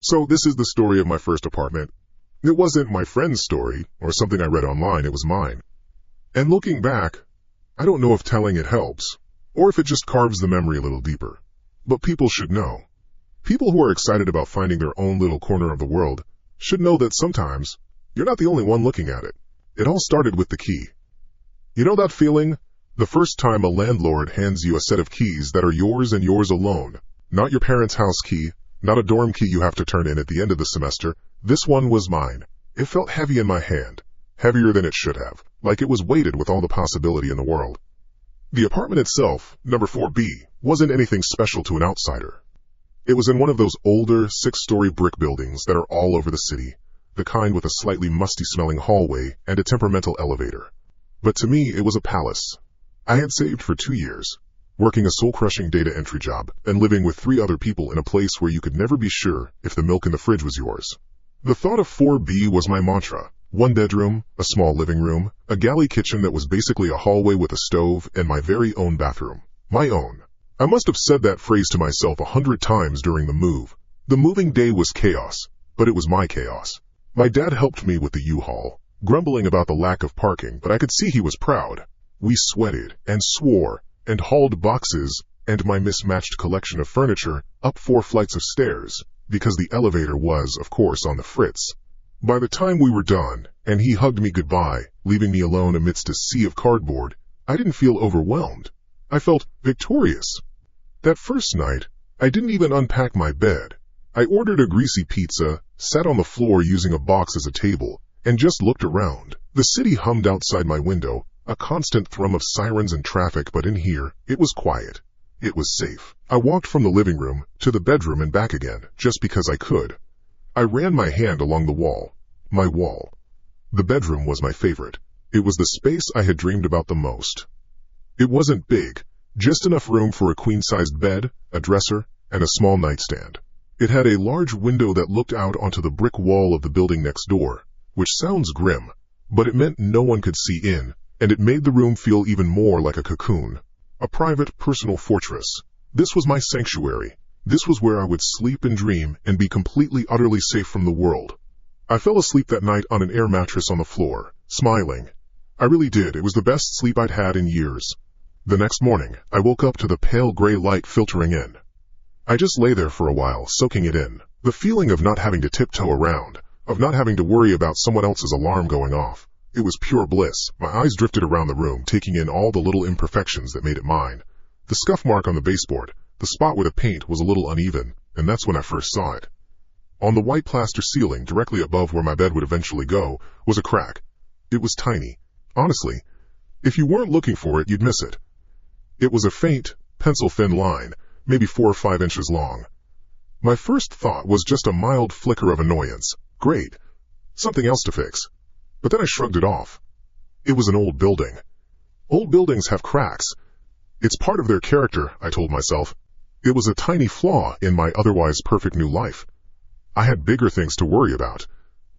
So this is the story of my first apartment. It wasn't my friend's story or something I read online, it was mine. And looking back, I don't know if telling it helps, or if it just carves the memory a little deeper. But people should know. People who are excited about finding their own little corner of the world should know that sometimes you're not the only one looking at it. It all started with the key. You know that feeling? The first time a landlord hands you a set of keys that are yours and yours alone. Not your parents' house key, not a dorm key you have to turn in at the end of the semester. This one was mine. It felt heavy in my hand, heavier than it should have, like it was weighted with all the possibility in the world. The apartment itself, number 4B, wasn't anything special to an outsider. It was in one of those older, 6-story brick buildings that are all over the city, the kind with a slightly musty-smelling hallway and a temperamental elevator. But to me, it was a palace. I had saved for 2 years, working a soul-crushing data entry job and living with 3 other people in a place where you could never be sure if the milk in the fridge was yours. The thought of 4B was my mantra. 1 bedroom, a small living room, a galley kitchen that was basically a hallway with a stove, and my very own bathroom. My own. I must have said that phrase to myself 100 times during the move. The moving day was chaos, but it was my chaos. My dad helped me with the U-Haul, grumbling about the lack of parking, but I could see he was proud. We sweated and swore and hauled boxes and my mismatched collection of furniture up 4 flights of stairs, because the elevator was, of course, on the fritz. By the time we were done, and he hugged me goodbye, leaving me alone amidst a sea of cardboard, I didn't feel overwhelmed. I felt victorious. That first night, I didn't even unpack my bed. I ordered a greasy pizza, sat on the floor using a box as a table, and just looked around. The city hummed outside my window, a constant thrum of sirens and traffic, but in here, it was quiet. It was safe. I walked from the living room to the bedroom and back again, just because I could. I ran my hand along the wall. My wall. The bedroom was my favorite. It was the space I had dreamed about the most. It wasn't big, just enough room for a queen-sized bed, a dresser, and a small nightstand. It had a large window that looked out onto the brick wall of the building next door, which sounds grim, but it meant no one could see in, and it made the room feel even more like a cocoon. A private, personal fortress. This was my sanctuary. This was where I would sleep and dream and be completely, utterly safe from the world. I fell asleep that night on an air mattress on the floor, smiling. I really did. It was the best sleep I'd had in years. The next morning, I woke up to the pale gray light filtering in. I just lay there for a while, soaking it in. The feeling of not having to tiptoe around, of not having to worry about someone else's alarm going off. It was pure bliss. My eyes drifted around the room, taking in all the little imperfections that made it mine. The scuff mark on the baseboard, the spot where the paint was a little uneven, and that's when I first saw it. On the white plaster ceiling, directly above where my bed would eventually go, was a crack. It was tiny. Honestly, if you weren't looking for it, you'd miss it. It was a faint, pencil-thin line, maybe 4 or 5 inches long. My first thought was just a mild flicker of annoyance. Great. Something else to fix. But then I shrugged it off. It was an old building. Old buildings have cracks. It's part of their character, I told myself. It was a tiny flaw in my otherwise perfect new life. I had bigger things to worry about,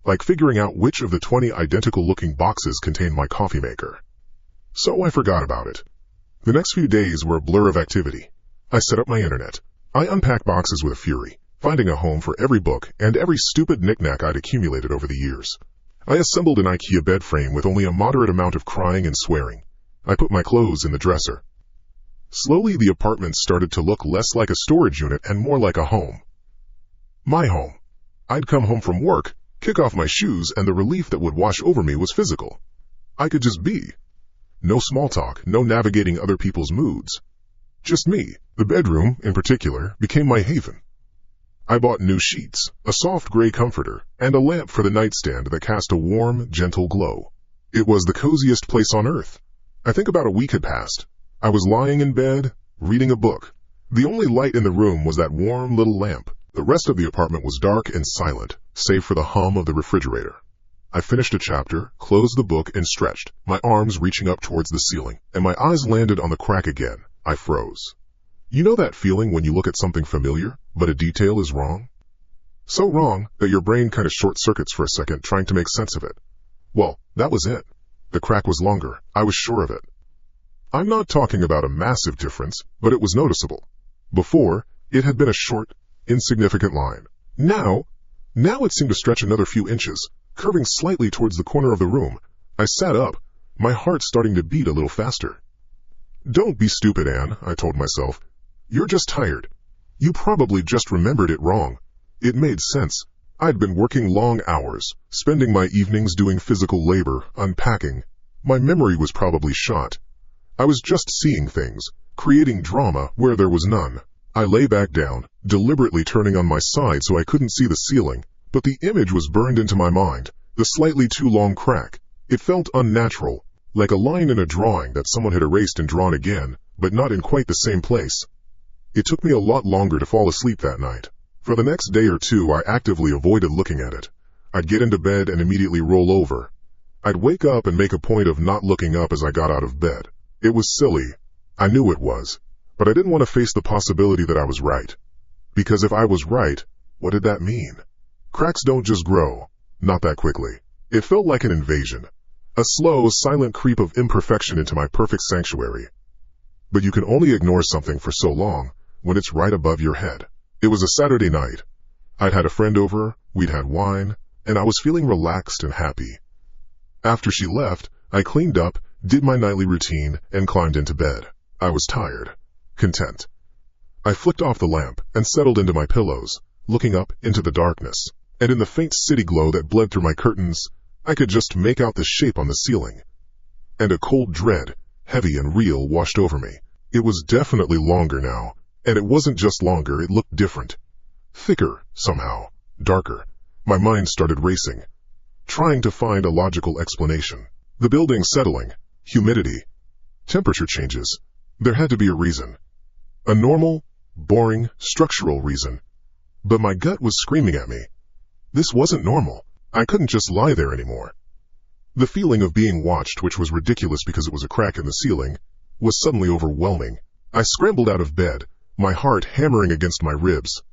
like figuring out which of the 20 identical-looking boxes contained my coffee maker. So I forgot about it. The next few days were a blur of activity. I set up my internet. I unpacked boxes with a fury, finding a home for every book and every stupid knickknack I'd accumulated over the years. I assembled an IKEA bed frame with only a moderate amount of crying and swearing. I put my clothes in the dresser. Slowly, the apartment started to look less like a storage unit and more like a home. My home. I'd come home from work, kick off my shoes, and the relief that would wash over me was physical. I could just be. No small talk, no navigating other people's moods. Just me. The bedroom, in particular, became my haven. I bought new sheets, a soft gray comforter, and a lamp for the nightstand that cast a warm, gentle glow. It was the coziest place on earth. I think about a week had passed. I was lying in bed, reading a book. The only light in the room was that warm little lamp. The rest of the apartment was dark and silent, save for the hum of the refrigerator. I finished a chapter, closed the book, and stretched, my arms reaching up towards the ceiling, and my eyes landed on the crack again. I froze. You know that feeling when you look at something familiar, but a detail is wrong? So wrong that your brain kind of short-circuits for a second trying to make sense of it. Well, that was it. The crack was longer. I was sure of it. I'm not talking about a massive difference, but it was noticeable. Before, it had been a short, insignificant line. Now, Now it seemed to stretch another few inches, curving slightly towards the corner of the room. I sat up, my heart starting to beat a little faster. Don't be stupid, Anne, I told myself. You're just tired. You probably just remembered it wrong. It made sense. I'd been working long hours, spending my evenings doing physical labor, unpacking. My memory was probably shot. I was just seeing things, creating drama where there was none. I lay back down, deliberately turning on my side so I couldn't see the ceiling, but the image was burned into my mind, the slightly too long crack. It felt unnatural, like a line in a drawing that someone had erased and drawn again, but not in quite the same place. It took me a lot longer to fall asleep that night. For the next day or two, I actively avoided looking at it. I'd get into bed and immediately roll over. I'd wake up and make a point of not looking up as I got out of bed. It was silly. I knew it was. But I didn't want to face the possibility that I was right. Because if I was right, what did that mean? Cracks don't just grow. Not that quickly. It felt like an invasion. A slow, silent creep of imperfection into my perfect sanctuary. But you can only ignore something for so long when it's right above your head. It was a Saturday night. I'd had a friend over, we'd had wine, and I was feeling relaxed and happy. After she left, I cleaned up, did my nightly routine, and climbed into bed. I was tired. Content. I flicked off the lamp and settled into my pillows, looking up into the darkness, and in the faint city glow that bled through my curtains, I could just make out the shape on the ceiling. And a cold dread, heavy and real, washed over me. It was definitely longer now, and it wasn't just longer, it looked different. Thicker, somehow. Darker. My mind started racing, trying to find a logical explanation. The building settling, humidity, temperature changes. There had to be a reason. A normal, boring, structural reason. But my gut was screaming at me. This wasn't normal. I couldn't just lie there anymore. The feeling of being watched, which was ridiculous because it was a crack in the ceiling, was suddenly overwhelming. I scrambled out of bed, my heart hammering against my ribs.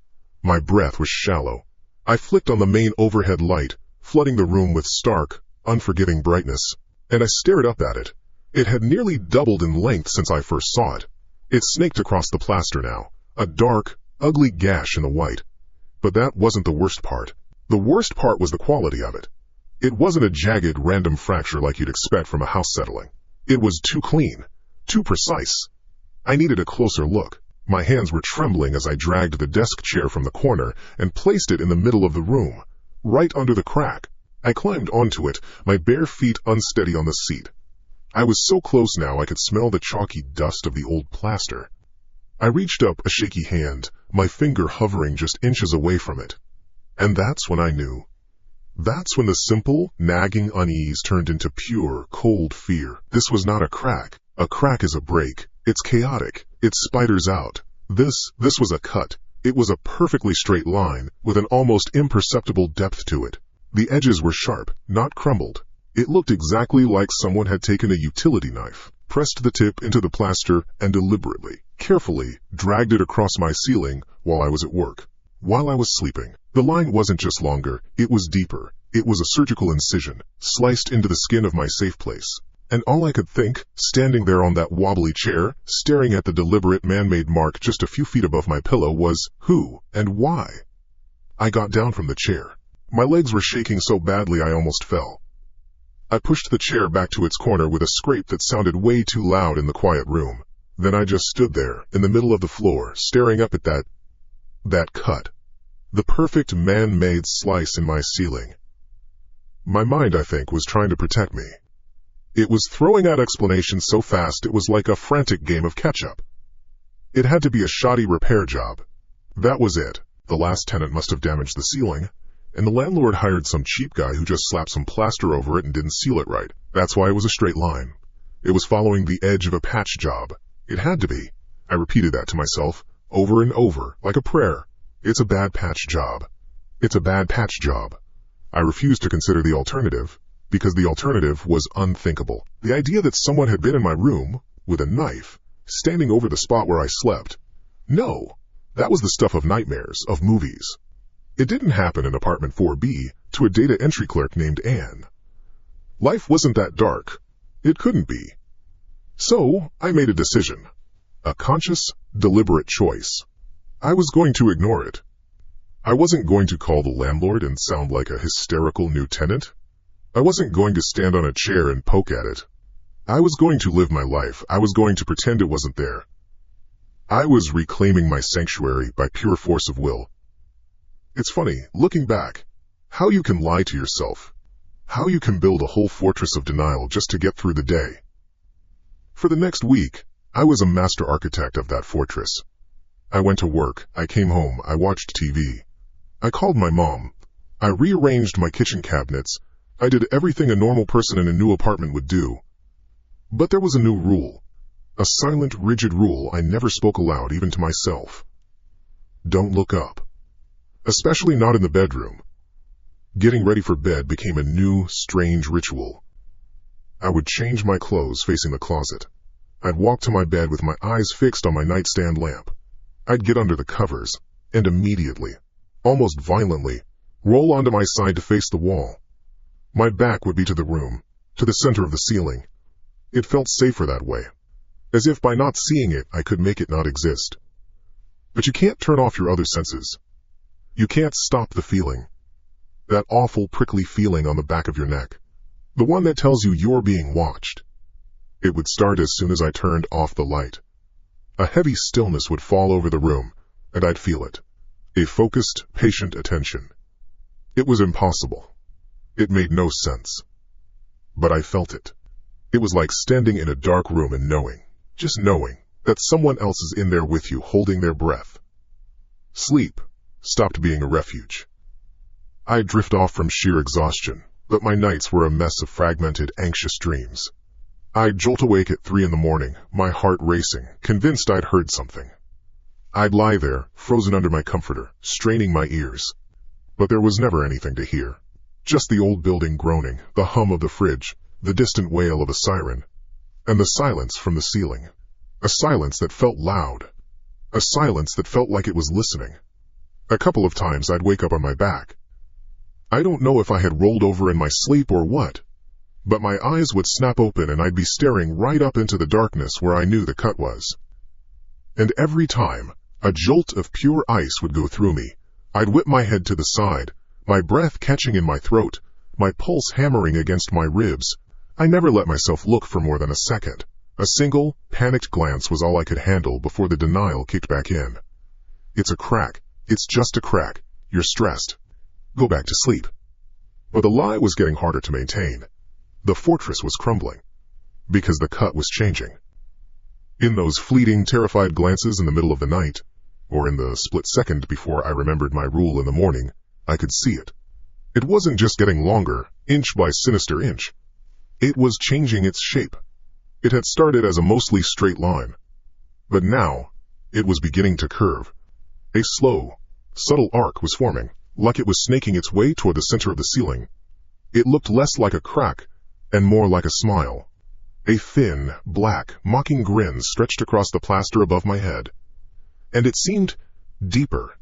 My breath was shallow. I flicked on the main overhead light, flooding the room with stark, unforgiving brightness, and I stared up at it. It had nearly doubled in length since I first saw it. It snaked across the plaster now, a dark, ugly gash in the white. But that wasn't the worst part. The worst part was the quality of it. It wasn't a jagged, random fracture like you'd expect from a house settling. It was too clean, too precise. I needed a closer look. My hands were trembling as I dragged the desk chair from the corner and placed it in the middle of the room, right under the crack. I climbed onto it, my bare feet unsteady on the seat. I was so close now I could smell the chalky dust of the old plaster. I reached up a shaky hand, my finger hovering just inches away from it. And that's when I knew. That's when the simple, nagging unease turned into pure, cold fear. This was not a crack. A crack is a break. It's chaotic. It spiders out. This was a cut. It was a perfectly straight line, with an almost imperceptible depth to it. The edges were sharp, not crumbled. It looked exactly like someone had taken a utility knife, pressed the tip into the plaster, and deliberately, carefully, dragged it across my ceiling while I was at work. While I was sleeping, the line wasn't just longer, it was deeper. It was a surgical incision, sliced into the skin of my safe place. And all I could think, standing there on that wobbly chair, staring at the deliberate man-made mark just a few feet above my pillow, was, who and why? I got down from the chair. My legs were shaking so badly I almost fell. I pushed the chair back to its corner with a scrape that sounded way too loud in the quiet room. Then I just stood there, in the middle of the floor, staring up at that cut. The perfect man-made slice in my ceiling. My mind, I think, was trying to protect me. It was throwing out explanations so fast it was like a frantic game of catch-up. It had to be a shoddy repair job. That was it. The last tenant must have damaged the ceiling, and the landlord hired some cheap guy who just slapped some plaster over it and didn't seal it right. That's why it was a straight line. It was following the edge of a patch job. It had to be. I repeated that to myself, over and over, like a prayer. It's a bad patch job. It's a bad patch job. I refused to consider the alternative, because the alternative was unthinkable. The idea that someone had been in my room, with a knife, standing over the spot where I slept. No, that was the stuff of nightmares, of movies. It didn't happen in apartment 4B to a data entry clerk named Anne. Life wasn't that dark. It couldn't be. So, I made a decision. A conscious, deliberate choice. I was going to ignore it. I wasn't going to call the landlord and sound like a hysterical new tenant. I wasn't going to stand on a chair and poke at it. I was going to live my life. I was going to pretend it wasn't there. I was reclaiming my sanctuary by pure force of will. It's funny, looking back, how you can lie to yourself, how you can build a whole fortress of denial just to get through the day. For the next week, I was a master architect of that fortress. I went to work, I came home, I watched TV. I called my mom. I rearranged my kitchen cabinets. I did everything a normal person in a new apartment would do. But there was a new rule. A silent, rigid rule I never spoke aloud even to myself. Don't look up. Especially not in the bedroom. Getting ready for bed became a new, strange ritual. I would change my clothes facing the closet. I'd walk to my bed with my eyes fixed on my nightstand lamp. I'd get under the covers, and immediately, almost violently, roll onto my side to face the wall. My back would be to the room, to the center of the ceiling. It felt safer that way, as if by not seeing it I could make it not exist. But you can't turn off your other senses. You can't stop the feeling. That awful prickly feeling on the back of your neck. The one that tells you you're being watched. It would start as soon as I turned off the light. A heavy stillness would fall over the room, and I'd feel it. A focused, patient attention. It was impossible. It made no sense. But I felt it. It was like standing in a dark room and knowing, just knowing, that someone else is in there with you holding their breath. Sleep stopped being a refuge. I'd drift off from sheer exhaustion, but my nights were a mess of fragmented, anxious dreams. I'd jolt awake at 3 a.m, my heart racing, convinced I'd heard something. I'd lie there, frozen under my comforter, straining my ears. But there was never anything to hear. Just the old building groaning, the hum of the fridge, the distant wail of a siren, and the silence from the ceiling. A silence that felt loud. A silence that felt like it was listening. A couple of times I'd wake up on my back. I don't know if I had rolled over in my sleep or what, but my eyes would snap open and I'd be staring right up into the darkness where I knew the cut was. And every time, a jolt of pure ice would go through me. I'd whip my head to the side, my breath catching in my throat, my pulse hammering against my ribs. I never let myself look for more than a second. A single, panicked glance was all I could handle before the denial kicked back in. It's a crack. It's just a crack. You're stressed. Go back to sleep. But the lie was getting harder to maintain. The fortress was crumbling. Because the cut was changing. In those fleeting, terrified glances in the middle of the night, or in the split second before I remembered my rule in the morning, I could see it. It wasn't just getting longer, inch by sinister inch. It was changing its shape. It had started as a mostly straight line. But now, it was beginning to curve. A slow, subtle arc was forming, like it was snaking its way toward the center of the ceiling. It looked less like a crack, and more like a smile. A thin, black, mocking grin stretched across the plaster above my head. And it seemed deeper,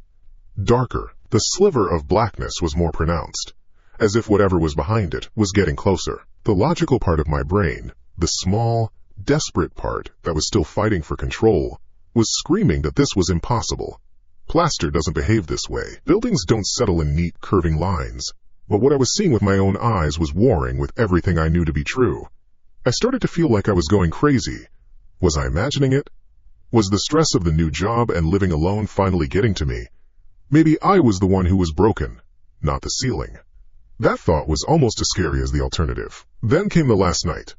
darker. The sliver of blackness was more pronounced, as if whatever was behind it was getting closer. The logical part of my brain, the small, desperate part that was still fighting for control, was screaming that this was impossible. Plaster doesn't behave this way. Buildings don't settle in neat, curving lines. But what I was seeing with my own eyes was warring with everything I knew to be true. I started to feel like I was going crazy. Was I imagining it? Was the stress of the new job and living alone finally getting to me? Maybe I was the one who was broken, not the ceiling. That thought was almost as scary as the alternative. Then came the last night.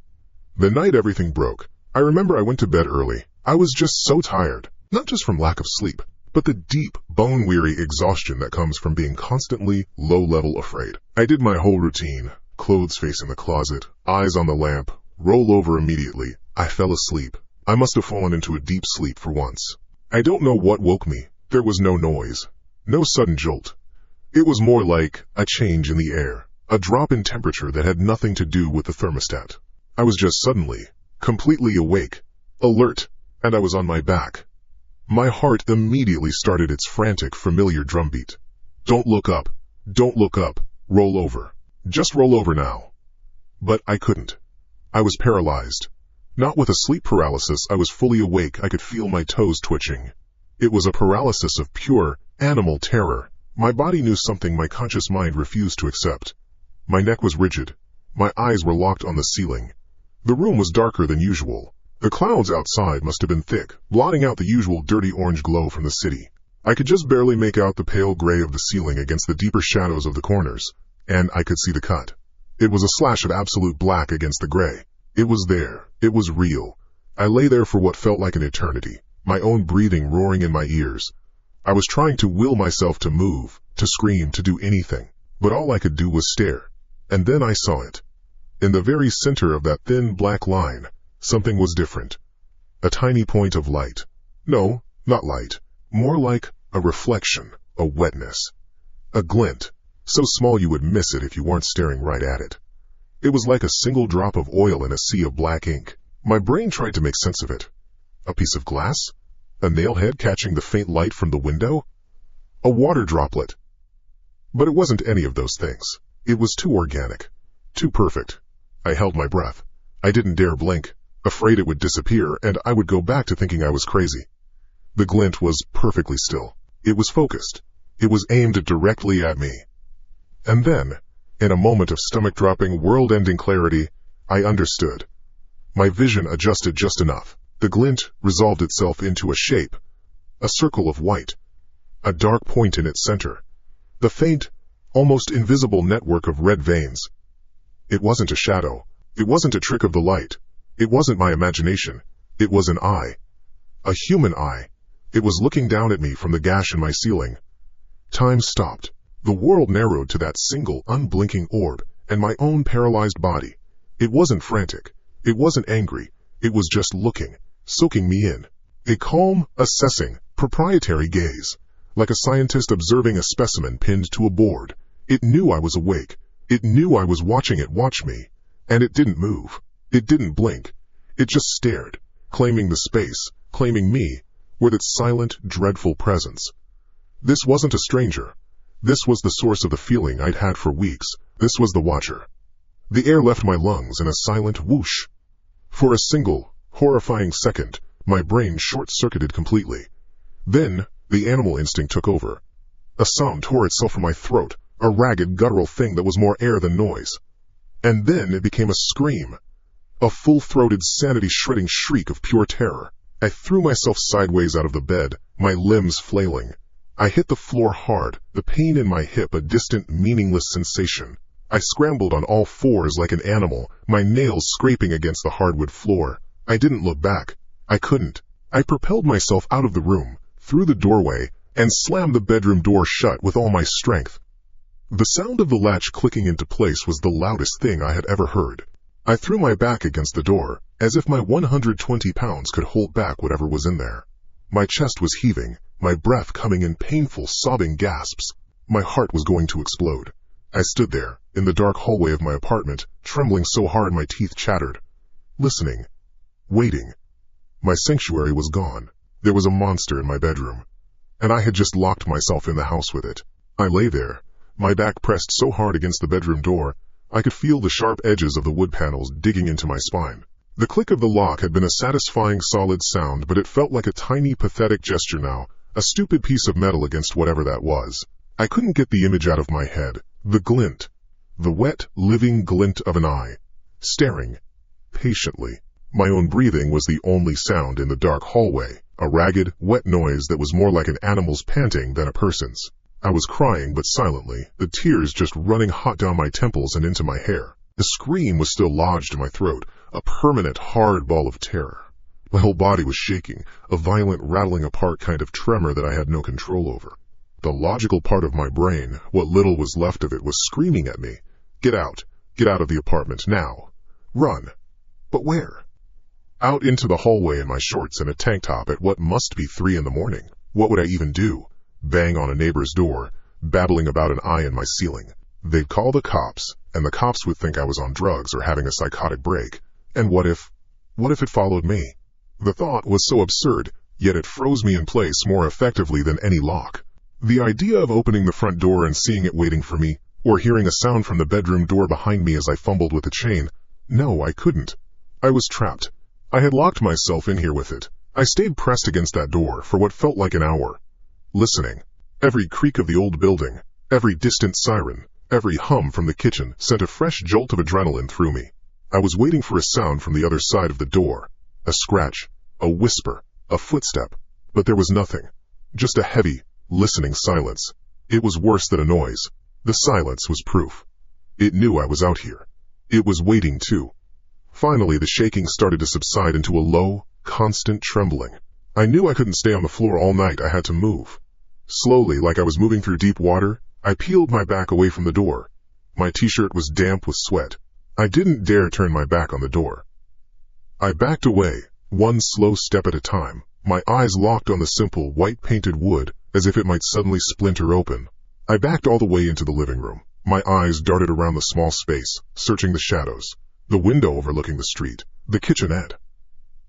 The night everything broke. I remember I went to bed early. I was just so tired, not just from lack of sleep, but the deep, bone-weary exhaustion that comes from being constantly low-level afraid. I did my whole routine, clothes facing the closet, eyes on the lamp, roll over immediately. I fell asleep. I must have fallen into a deep sleep for once. I don't know what woke me. There was no noise, no sudden jolt. It was more like a change in the air, a drop in temperature that had nothing to do with the thermostat. I was just suddenly, completely awake, alert, and I was on my back. My heart immediately started its frantic, familiar drumbeat. Don't look up. Don't look up. Roll over. Just roll over now. But I couldn't. I was paralyzed. Not with a sleep paralysis. I was fully awake. I could feel my toes twitching. It was a paralysis of pure, animal terror, My body knew something my conscious mind refused to accept. My neck was rigid. My eyes were locked on the ceiling. The room was darker than usual. The clouds outside must have been thick, blotting out the usual dirty orange glow from the city. I could just barely make out the pale gray of the ceiling against the deeper shadows of the corners, and I could see the cut. It was a slash of absolute black against the gray. It was there. It was real. I lay there for what felt like an eternity, my own breathing roaring in my ears. I was trying to will myself to move, to scream, to do anything, but all I could do was stare. And then I saw it. In the very center of that thin black line, something was different. A tiny point of light. No, not light. More like a reflection, a wetness. A glint, so small you would miss it if you weren't staring right at it. It was like a single drop of oil in a sea of black ink. My brain tried to make sense of it. A piece of glass? A nailhead catching the faint light from the window? A water droplet? But it wasn't any of those things. It was too organic. Too perfect. I held my breath. I didn't dare blink, afraid it would disappear and I would go back to thinking I was crazy. The glint was perfectly still. It was focused. It was aimed directly at me. And then, in a moment of stomach-dropping, world-ending clarity, I understood. My vision adjusted just enough. The glint resolved itself into a shape, a circle of white, a dark point in its center, the faint, almost invisible network of red veins. It wasn't a shadow. It wasn't a trick of the light. It wasn't my imagination. It was an eye. A human eye. It was looking down at me from the gash in my ceiling. Time stopped. The world narrowed to that single, unblinking orb, and my own paralyzed body. It wasn't frantic. It wasn't angry. It was just looking, soaking me in. A calm, assessing, proprietary gaze, like a scientist observing a specimen pinned to a board. It knew I was awake. It knew I was watching it watch me. And it didn't move. It didn't blink. It just stared, claiming the space, claiming me, with its silent, dreadful presence. This wasn't a stranger. This was the source of the feeling I'd had for weeks. This was the Watcher. The air left my lungs in a silent whoosh. For a single, horrifying second, my brain short-circuited completely. Then, the animal instinct took over. A sound tore itself from my throat, a ragged, guttural thing that was more air than noise. And then it became a scream. A full-throated, sanity-shredding shriek of pure terror. I threw myself sideways out of the bed, my limbs flailing. I hit the floor hard, the pain in my hip a distant, meaningless sensation. I scrambled on all fours like an animal, my nails scraping against the hardwood floor. I didn't look back. I couldn't. I propelled myself out of the room, through the doorway, and slammed the bedroom door shut with all my strength. The sound of the latch clicking into place was the loudest thing I had ever heard. I threw my back against the door, as if my 120 pounds could hold back whatever was in there. My chest was heaving, my breath coming in painful, sobbing gasps. My heart was going to explode. I stood there, in the dark hallway of my apartment, trembling so hard my teeth chattered. Listening. Waiting. My sanctuary was gone. There was a monster in my bedroom. And I had just locked myself in the house with it. I lay there, my back pressed so hard against the bedroom door, I could feel the sharp edges of the wood panels digging into my spine. The click of the lock had been a satisfying solid sound, but it felt like a tiny, pathetic gesture now, a stupid piece of metal against whatever that was. I couldn't get the image out of my head. The glint. The wet, living glint of an eye. Staring. Patiently. My own breathing was the only sound in the dark hallway, a ragged, wet noise that was more like an animal's panting than a person's. I was crying, but silently, the tears just running hot down my temples and into my hair. The scream was still lodged in my throat, a permanent, hard ball of terror. My whole body was shaking, a violent rattling apart kind of tremor that I had no control over. The logical part of my brain, what little was left of it, was screaming at me. Get out. Get out of the apartment, now. Run. But where? Out into the hallway in my shorts and a tank top at what must be 3 a.m. What would I even do? Bang on a neighbor's door, babbling about an eye in my ceiling. They'd call the cops, and the cops would think I was on drugs or having a psychotic break. And what if it followed me? The thought was so absurd, yet it froze me in place more effectively than any lock. The idea of opening the front door and seeing it waiting for me, or hearing a sound from the bedroom door behind me as I fumbled with the chain. No, I couldn't. I was trapped. I had locked myself in here with it. I stayed pressed against that door for what felt like an hour. Listening. Every creak of the old building, every distant siren, every hum from the kitchen sent a fresh jolt of adrenaline through me. I was waiting for a sound from the other side of the door. A scratch, a whisper, a footstep. But there was nothing. Just a heavy, listening silence. It was worse than a noise. The silence was proof. It knew I was out here. It was waiting too. Finally, the shaking started to subside into a low, constant trembling. I knew I couldn't stay on the floor all night. I had to move. Slowly, like I was moving through deep water, I peeled my back away from the door. My t-shirt was damp with sweat. I didn't dare turn my back on the door. I backed away, one slow step at a time, my eyes locked on the simple, white-painted wood, as if it might suddenly splinter open. I backed all the way into the living room. My eyes darted around the small space, searching the shadows, the window overlooking the street, the kitchenette,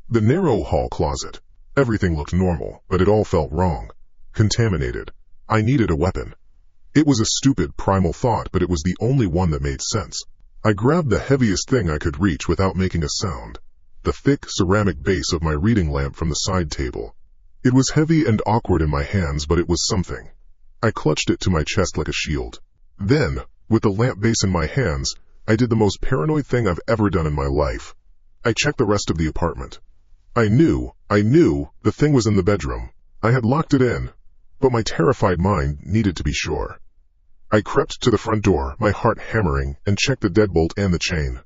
the narrow hall closet. Everything looked normal, but it all felt wrong. Contaminated. I needed a weapon. It was a stupid, primal thought, but it was the only one that made sense. I grabbed the heaviest thing I could reach without making a sound. The thick, ceramic base of my reading lamp from the side table. It was heavy and awkward in my hands, but it was something. I clutched it to my chest like a shield. Then, with the lamp base in my hands, I did the most paranoid thing I've ever done in my life. I checked the rest of the apartment. I knew the thing was in the bedroom. I had locked it in, but my terrified mind needed to be sure. I crept to the front door, my heart hammering, and checked the deadbolt and the chain.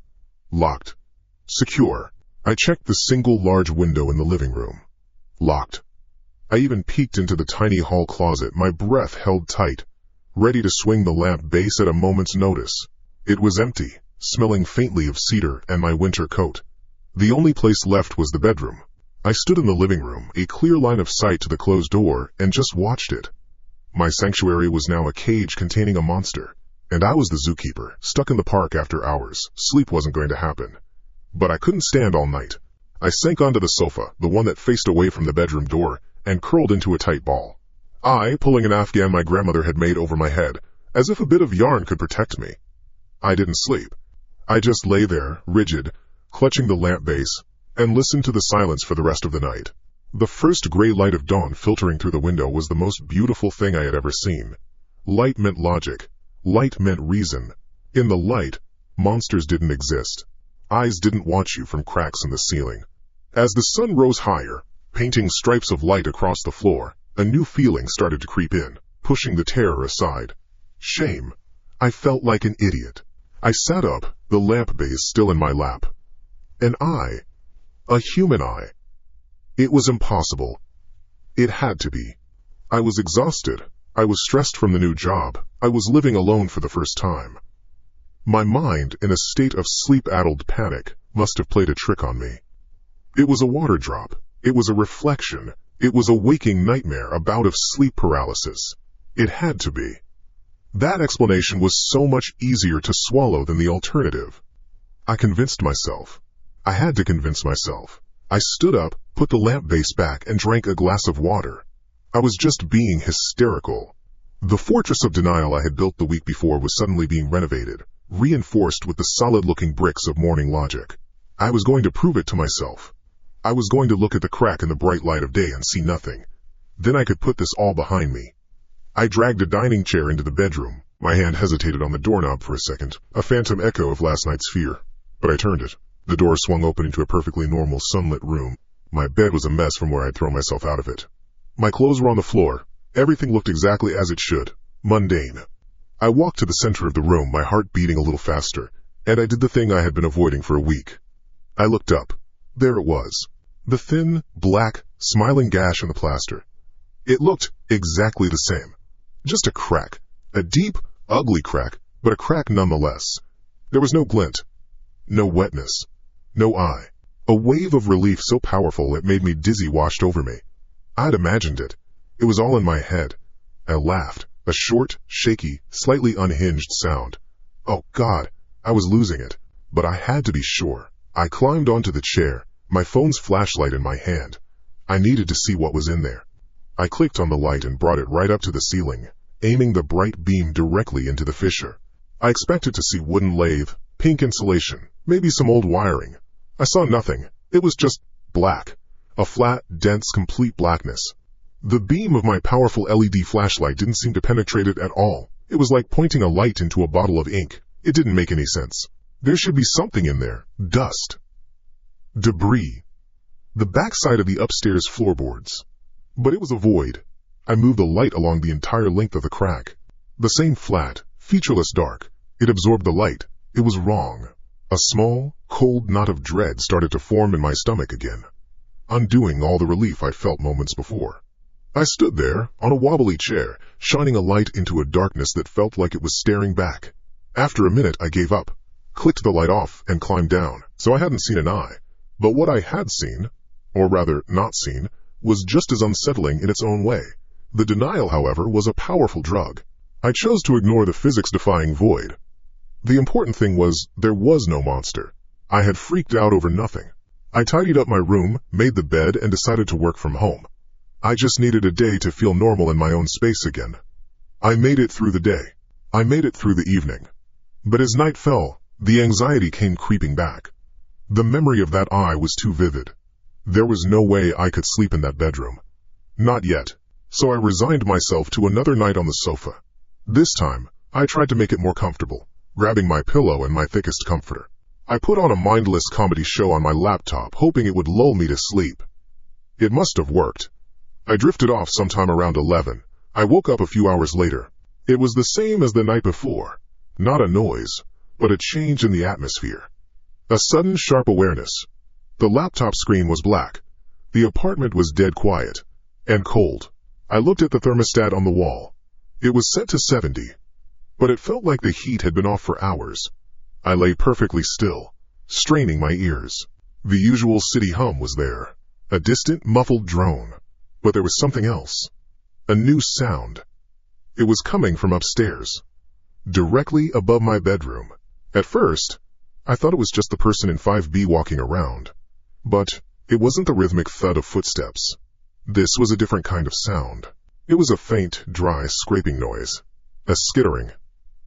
Locked. Secure. I checked the single large window in the living room. Locked. I even peeked into the tiny hall closet, my breath held tight, ready to swing the lamp base at a moment's notice. It was empty, smelling faintly of cedar and my winter coat. The only place left was the bedroom. I stood in the living room, a clear line of sight to the closed door, and just watched it. My sanctuary was now a cage containing a monster, and I was the zookeeper, stuck in the park after hours. Sleep wasn't going to happen. But I couldn't stand all night. I sank onto the sofa, the one that faced away from the bedroom door, and curled into a tight ball. I, pulling an afghan my grandmother had made over my head, as if a bit of yarn could protect me. I didn't sleep. I just lay there, rigid, clutching the lamp base, and listened to the silence for the rest of the night. The first gray light of dawn filtering through the window was the most beautiful thing I had ever seen. Light meant logic. Light meant reason. In the light, monsters didn't exist. Eyes didn't watch you from cracks in the ceiling. As the sun rose higher, painting stripes of light across the floor, a new feeling started to creep in, pushing the terror aside. Shame. I felt like an idiot. I sat up, the lamp base still in my lap. An eye. A human eye. It was impossible. It had to be. I was exhausted. I was stressed from the new job. I was living alone for the first time. My mind, in a state of sleep-addled panic, must have played a trick on me. It was a water drop. It was a reflection. It was a waking nightmare, a bout of sleep paralysis. It had to be. That explanation was so much easier to swallow than the alternative. I convinced myself. I had to convince myself. I stood up, put the lamp base back, and drank a glass of water. I was just being hysterical. The fortress of denial I had built the week before was suddenly being renovated, reinforced with the solid-looking bricks of morning logic. I was going to prove it to myself. I was going to look at the crack in the bright light of day and see nothing. Then I could put this all behind me. I dragged a dining chair into the bedroom. My hand hesitated on the doorknob for a second, a phantom echo of last night's fear. But I turned it. The door swung open into a perfectly normal sunlit room. My bed was a mess from where I'd thrown myself out of it. My clothes were on the floor. Everything looked exactly as it should. Mundane. I walked to the center of the room, my heart beating a little faster, and I did the thing I had been avoiding for a week. I looked up. There it was. The thin, black, smiling gash in the plaster. It looked exactly the same. Just a crack. A deep, ugly crack, but a crack nonetheless. There was no glint. No wetness. No eye. A wave of relief so powerful it made me dizzy washed over me. I'd imagined it. It was all in my head. I laughed, a short, shaky, slightly unhinged sound. Oh God, I was losing it. But I had to be sure. I climbed onto the chair, my phone's flashlight in my hand. I needed to see what was in there. I clicked on the light and brought it right up to the ceiling, aiming the bright beam directly into the fissure. I expected to see wooden lathe, pink insulation, maybe some old wiring. I saw nothing. It was just black. A flat, dense, complete blackness. The beam of my powerful LED flashlight didn't seem to penetrate it at all. It was like pointing a light into a bottle of ink. It didn't make any sense. There should be something in there. Dust. Debris. The backside of the upstairs floorboards. But it was a void. I moved the light along the entire length of the crack. The same flat, featureless dark. It absorbed the light. It was wrong. A small, cold knot of dread started to form in my stomach again, undoing all the relief I felt moments before. I stood there, on a wobbly chair, shining a light into a darkness that felt like it was staring back. After a minute, I gave up, clicked the light off, and climbed down. So I hadn't seen an eye. But what I had seen, or rather not seen, was just as unsettling in its own way. The denial, however, was a powerful drug. I chose to ignore the physics-defying void. The important thing was, there was no monster. I had freaked out over nothing. I tidied up my room, made the bed, and decided to work from home. I just needed a day to feel normal in my own space again. I made it through the day. I made it through the evening. But as night fell, the anxiety came creeping back. The memory of that eye was too vivid. There was no way I could sleep in that bedroom. Not yet. So I resigned myself to another night on the sofa. This time, I tried to make it more comfortable, grabbing my pillow and my thickest comforter. I put on a mindless comedy show on my laptop, hoping it would lull me to sleep. It must have worked. I drifted off sometime around 11. I woke up a few hours later. It was the same as the night before. Not a noise, but a change in the atmosphere. A sudden sharp awareness. The laptop screen was black. The apartment was dead quiet. And cold. I looked at the thermostat on the wall. It was set to 70. But it felt like the heat had been off for hours. I lay perfectly still, straining my ears. The usual city hum was there. A distant, muffled drone. But there was something else. A new sound. It was coming from upstairs, directly above my bedroom. At first, I thought it was just the person in 5B walking around. But it wasn't the rhythmic thud of footsteps. This was a different kind of sound. It was a faint, dry, scraping noise. A skittering.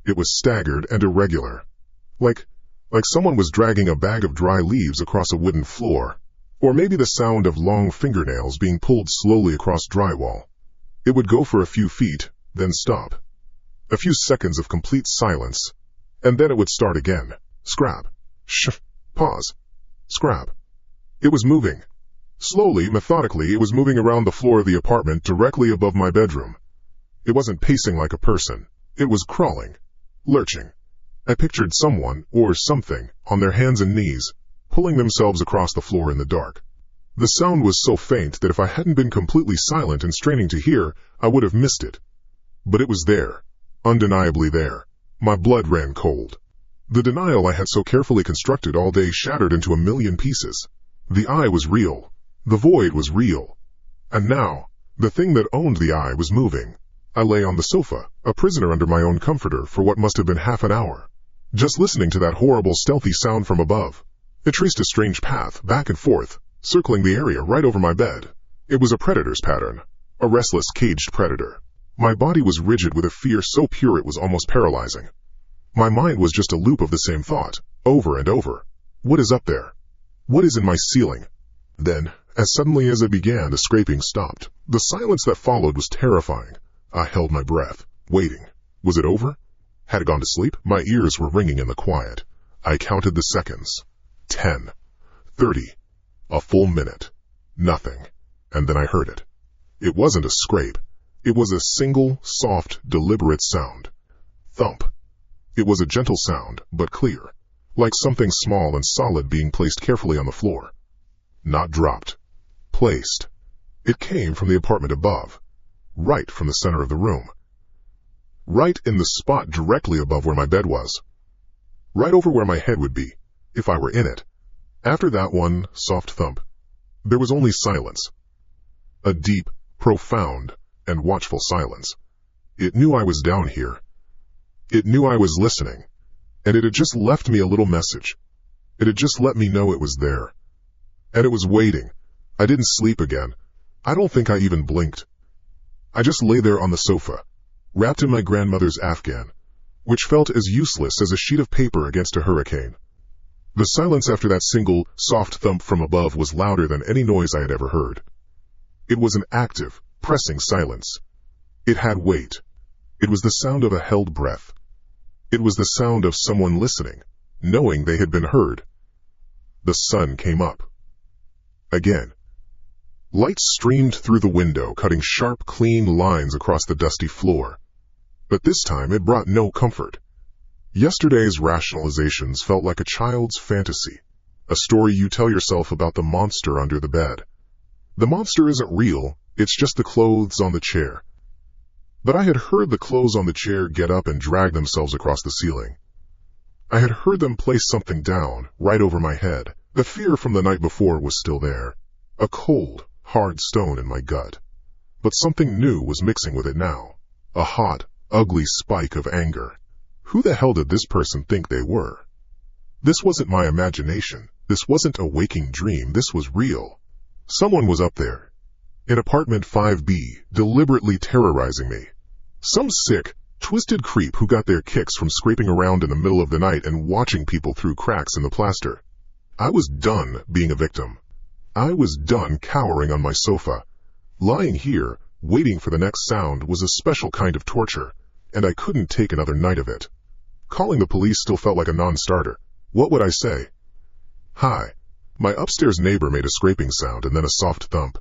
It was staggered and irregular. Like someone was dragging a bag of dry leaves across a wooden floor. Or maybe the sound of long fingernails being pulled slowly across drywall. It would go for a few feet, then stop. A few seconds of complete silence, and then it would start again. Scrap. Pause. Scrap. It was moving. Slowly, methodically, it was moving around the floor of the apartment directly above my bedroom. It wasn't pacing like a person. It was crawling, lurching. I pictured someone, or something, on their hands and knees, pulling themselves across the floor in the dark. The sound was so faint that if I hadn't been completely silent and straining to hear, I would have missed it. But it was there, undeniably there. My blood ran cold. The denial I had so carefully constructed all day shattered into a million pieces. The eye was real. The void was real. And now, the thing that owned the eye was moving. I lay on the sofa, a prisoner under my own comforter for what must have been half an hour, just listening to that horrible stealthy sound from above. It traced a strange path, back and forth, circling the area right over my bed. It was a predator's pattern, a restless, caged predator. My body was rigid with a fear so pure it was almost paralyzing. My mind was just a loop of the same thought, over and over. What is up there? What is in my ceiling? Then, as suddenly as it began, the scraping stopped. The silence that followed was terrifying. I held my breath, waiting. Was it over? Had it gone to sleep? My ears were ringing in the quiet. I counted the seconds. 10. 30. A full minute. Nothing. And then I heard it. It wasn't a scrape. It was a single, soft, deliberate sound. Thump. It was a gentle sound, but clear, like something small and solid being placed carefully on the floor. Not dropped. Placed. It came from the apartment above, right from the center of the room. Right in the spot directly above where my bed was. Right over where my head would be, if I were in it. After that one soft thump, there was only silence. A deep, profound, and watchful silence. It knew I was down here. It knew I was listening, and it had just left me a little message. It had just let me know it was there. And it was waiting. I didn't sleep again. I don't think I even blinked. I just lay there on the sofa, wrapped in my grandmother's Afghan, which felt as useless as a sheet of paper against a hurricane. The silence after that single, soft thump from above was louder than any noise I had ever heard. It was an active, pressing silence. It had weight. It was the sound of a held breath. It was the sound of someone listening, knowing they had been heard. The sun came up. Again. Light streamed through the window, cutting sharp, clean lines across the dusty floor. But this time it brought no comfort. Yesterday's rationalizations felt like a child's fantasy, a story you tell yourself about the monster under the bed. The monster isn't real, it's just the clothes on the chair. But I had heard the clothes on the chair get up and drag themselves across the ceiling. I had heard them place something down, right over my head. The fear from the night before was still there, a cold, hard stone in my gut. But something new was mixing with it now, a hot, ugly spike of anger. Who the hell did this person think they were? This wasn't my imagination. This wasn't a waking dream. This was real. Someone was up there, in apartment 5B, deliberately terrorizing me. Some sick, twisted creep who got their kicks from scraping around in the middle of the night and watching people through cracks in the plaster. I was done being a victim. I was done cowering on my sofa. Lying here, waiting for the next sound, was a special kind of torture, and I couldn't take another night of it. Calling the police still felt like a non-starter. What would I say? Hi. My upstairs neighbor made a scraping sound and then a soft thump.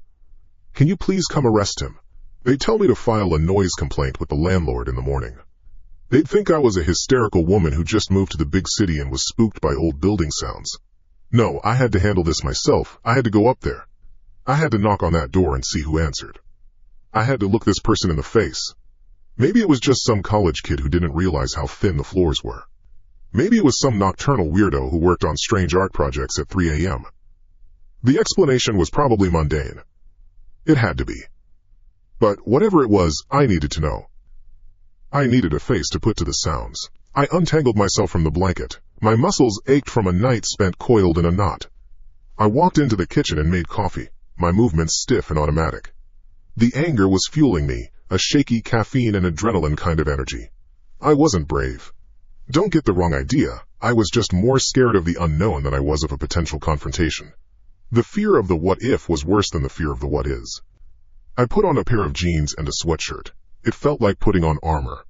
Can you please come arrest him? They tell me to file a noise complaint with the landlord in the morning. They'd think I was a hysterical woman who just moved to the big city and was spooked by old building sounds. No, I had to handle this myself. I had to go up there. I had to knock on that door and see who answered. I had to look this person in the face. Maybe it was just some college kid who didn't realize how thin the floors were. Maybe it was some nocturnal weirdo who worked on strange art projects at 3 a.m. The explanation was probably mundane. It had to be. But whatever it was, I needed to know. I needed a face to put to the sounds. I untangled myself from the blanket. My muscles ached from a night spent coiled in a knot. I walked into the kitchen and made coffee, my movements stiff and automatic. The anger was fueling me, a shaky caffeine and adrenaline kind of energy. I wasn't brave. Don't get the wrong idea, I was just more scared of the unknown than I was of a potential confrontation. The fear of the what if was worse than the fear of the what is. I put on a pair of jeans and a sweatshirt. It felt like putting on armor.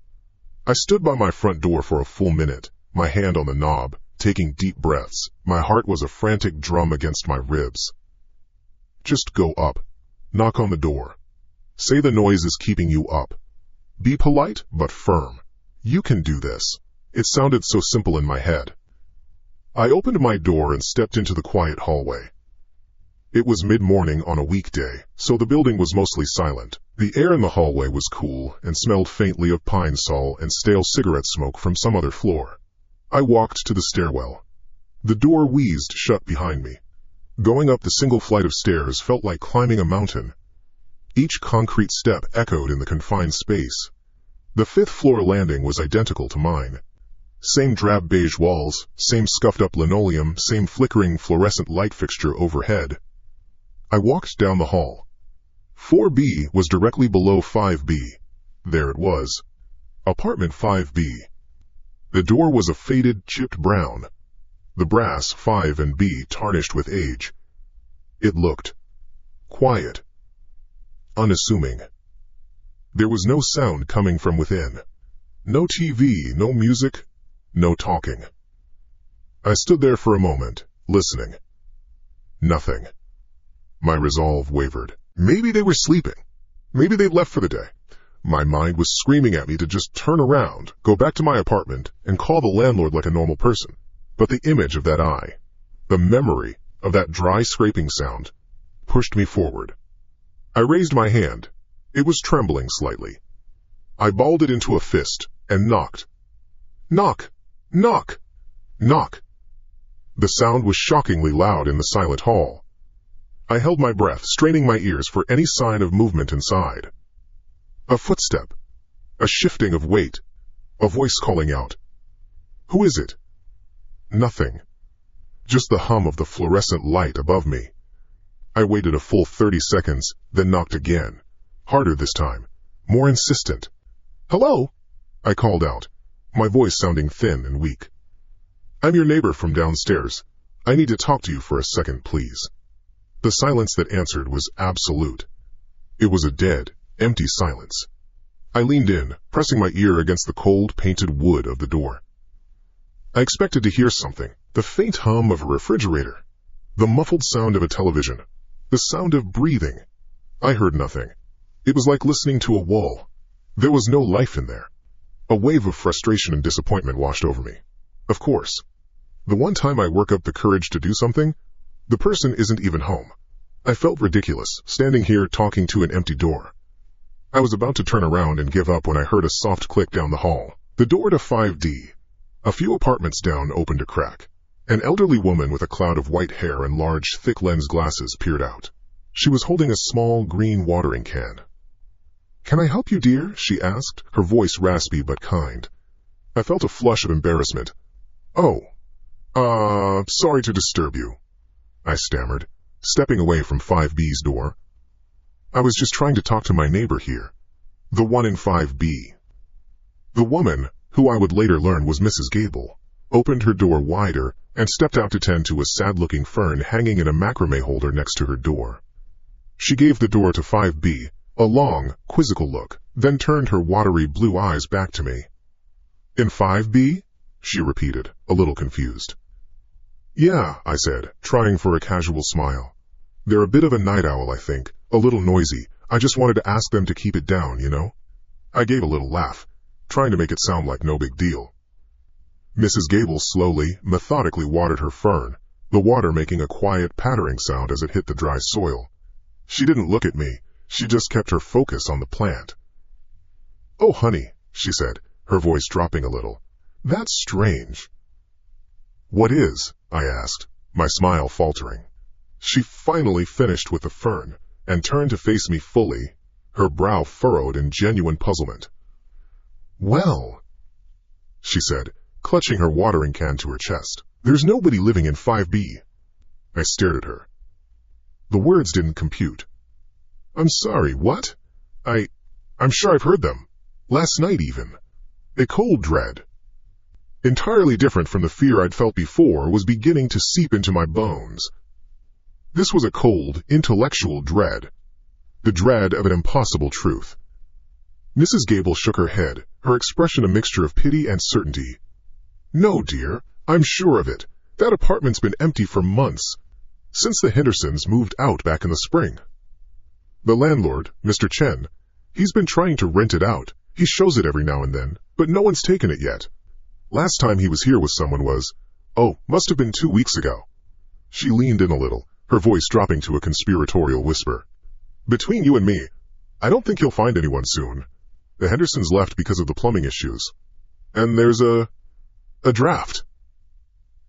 I stood by my front door for a full minute, my hand on the knob, taking deep breaths. My heart was a frantic drum against my ribs. Just go up. Knock on the door. Say the noise is keeping you up. Be polite, but firm. You can do this. It sounded so simple in my head. I opened my door and stepped into the quiet hallway. It was mid-morning on a weekday, so the building was mostly silent. The air in the hallway was cool and smelled faintly of pine sol and stale cigarette smoke from some other floor. I walked to the stairwell. The door wheezed shut behind me. Going up the single flight of stairs felt like climbing a mountain. Each concrete step echoed in the confined space. The fifth-floor landing was identical to mine. Same drab beige walls, same scuffed-up linoleum, same flickering fluorescent light fixture overhead. I walked down the hall. 4B was directly below 5B. There it was. Apartment 5B. The door was a faded, chipped brown. The brass 5 and B tarnished with age. It looked quiet, unassuming. There was no sound coming from within. No TV, no music, no talking. I stood there for a moment, listening. Nothing. My resolve wavered. Maybe they were sleeping. Maybe they'd left for the day. My mind was screaming at me to just turn around, go back to my apartment, and call the landlord like a normal person. But the image of that eye, the memory of that dry scraping sound, pushed me forward. I raised my hand. It was trembling slightly. I balled it into a fist and knocked. Knock! Knock! Knock! The sound was shockingly loud in the silent hall. I held my breath, straining my ears for any sign of movement inside. A footstep. A shifting of weight. A voice calling out. Who is it? Nothing. Just the hum of the fluorescent light above me. I waited a full 30 seconds, then knocked again. Harder this time. More insistent. Hello? I called out, my voice sounding thin and weak. I'm your neighbor from downstairs. I need to talk to you for a second, please. The silence that answered was absolute. It was a dead, empty silence. I leaned in, pressing my ear against the cold, painted wood of the door. I expected to hear something, the faint hum of a refrigerator, the muffled sound of a television, the sound of breathing. I heard nothing. It was like listening to a wall. There was no life in there. A wave of frustration and disappointment washed over me. Of course. The one time I work up the courage to do something, the person isn't even home. I felt ridiculous, standing here talking to an empty door. I was about to turn around and give up when I heard a soft click down the hall. The door to 5D. A few apartments down opened a crack. An elderly woman with a cloud of white hair and large, thick lens glasses peered out. She was holding a small, green watering can. "Can I help you, dear?" she asked, her voice raspy but kind. I felt a flush of embarrassment. "Oh, sorry to disturb you," I stammered, stepping away from 5B's door. "I was just trying to talk to my neighbor here, the one in 5B. The woman, who I would later learn was Mrs. Gable, opened her door wider and stepped out to tend to a sad-looking fern hanging in a macrame holder next to her door. She gave the door to 5B a long, quizzical look, then turned her watery blue eyes back to me. "In 5B?" she repeated, a little confused. "Yeah," I said, trying for a casual smile. "They're a bit of a night owl, I think, a little noisy. I just wanted to ask them to keep it down, you know?" I gave a little laugh, trying to make it sound like no big deal. Mrs. Gable slowly, methodically watered her fern, the water making a quiet pattering sound as it hit the dry soil. She didn't look at me, she just kept her focus on the plant. "Oh, honey," she said, her voice dropping a little. "That's strange." "What is?" I asked, my smile faltering. She finally finished with the fern, and turned to face me fully, her brow furrowed in genuine puzzlement. "Well," she said, clutching her watering can to her chest, "there's nobody living in 5B. I stared at her. The words didn't compute. "I'm sorry, what? I'm sure I've heard them. Last night even. A cold dread, entirely different from the fear I'd felt before, was beginning to seep into my bones. This was a cold, intellectual dread. The dread of an impossible truth. Mrs. Gable shook her head, her expression a mixture of pity and certainty. "No, dear, I'm sure of it. That apartment's been empty for months, since the Hendersons moved out back in the spring. The landlord, Mr. Chen, he's been trying to rent it out. He shows it every now and then, but no one's taken it yet. Last time he was here with someone must have been 2 weeks ago." She leaned in a little, her voice dropping to a conspiratorial whisper. "Between you and me, I don't think he'll find anyone soon. The Hendersons left because of the plumbing issues. And there's a draft."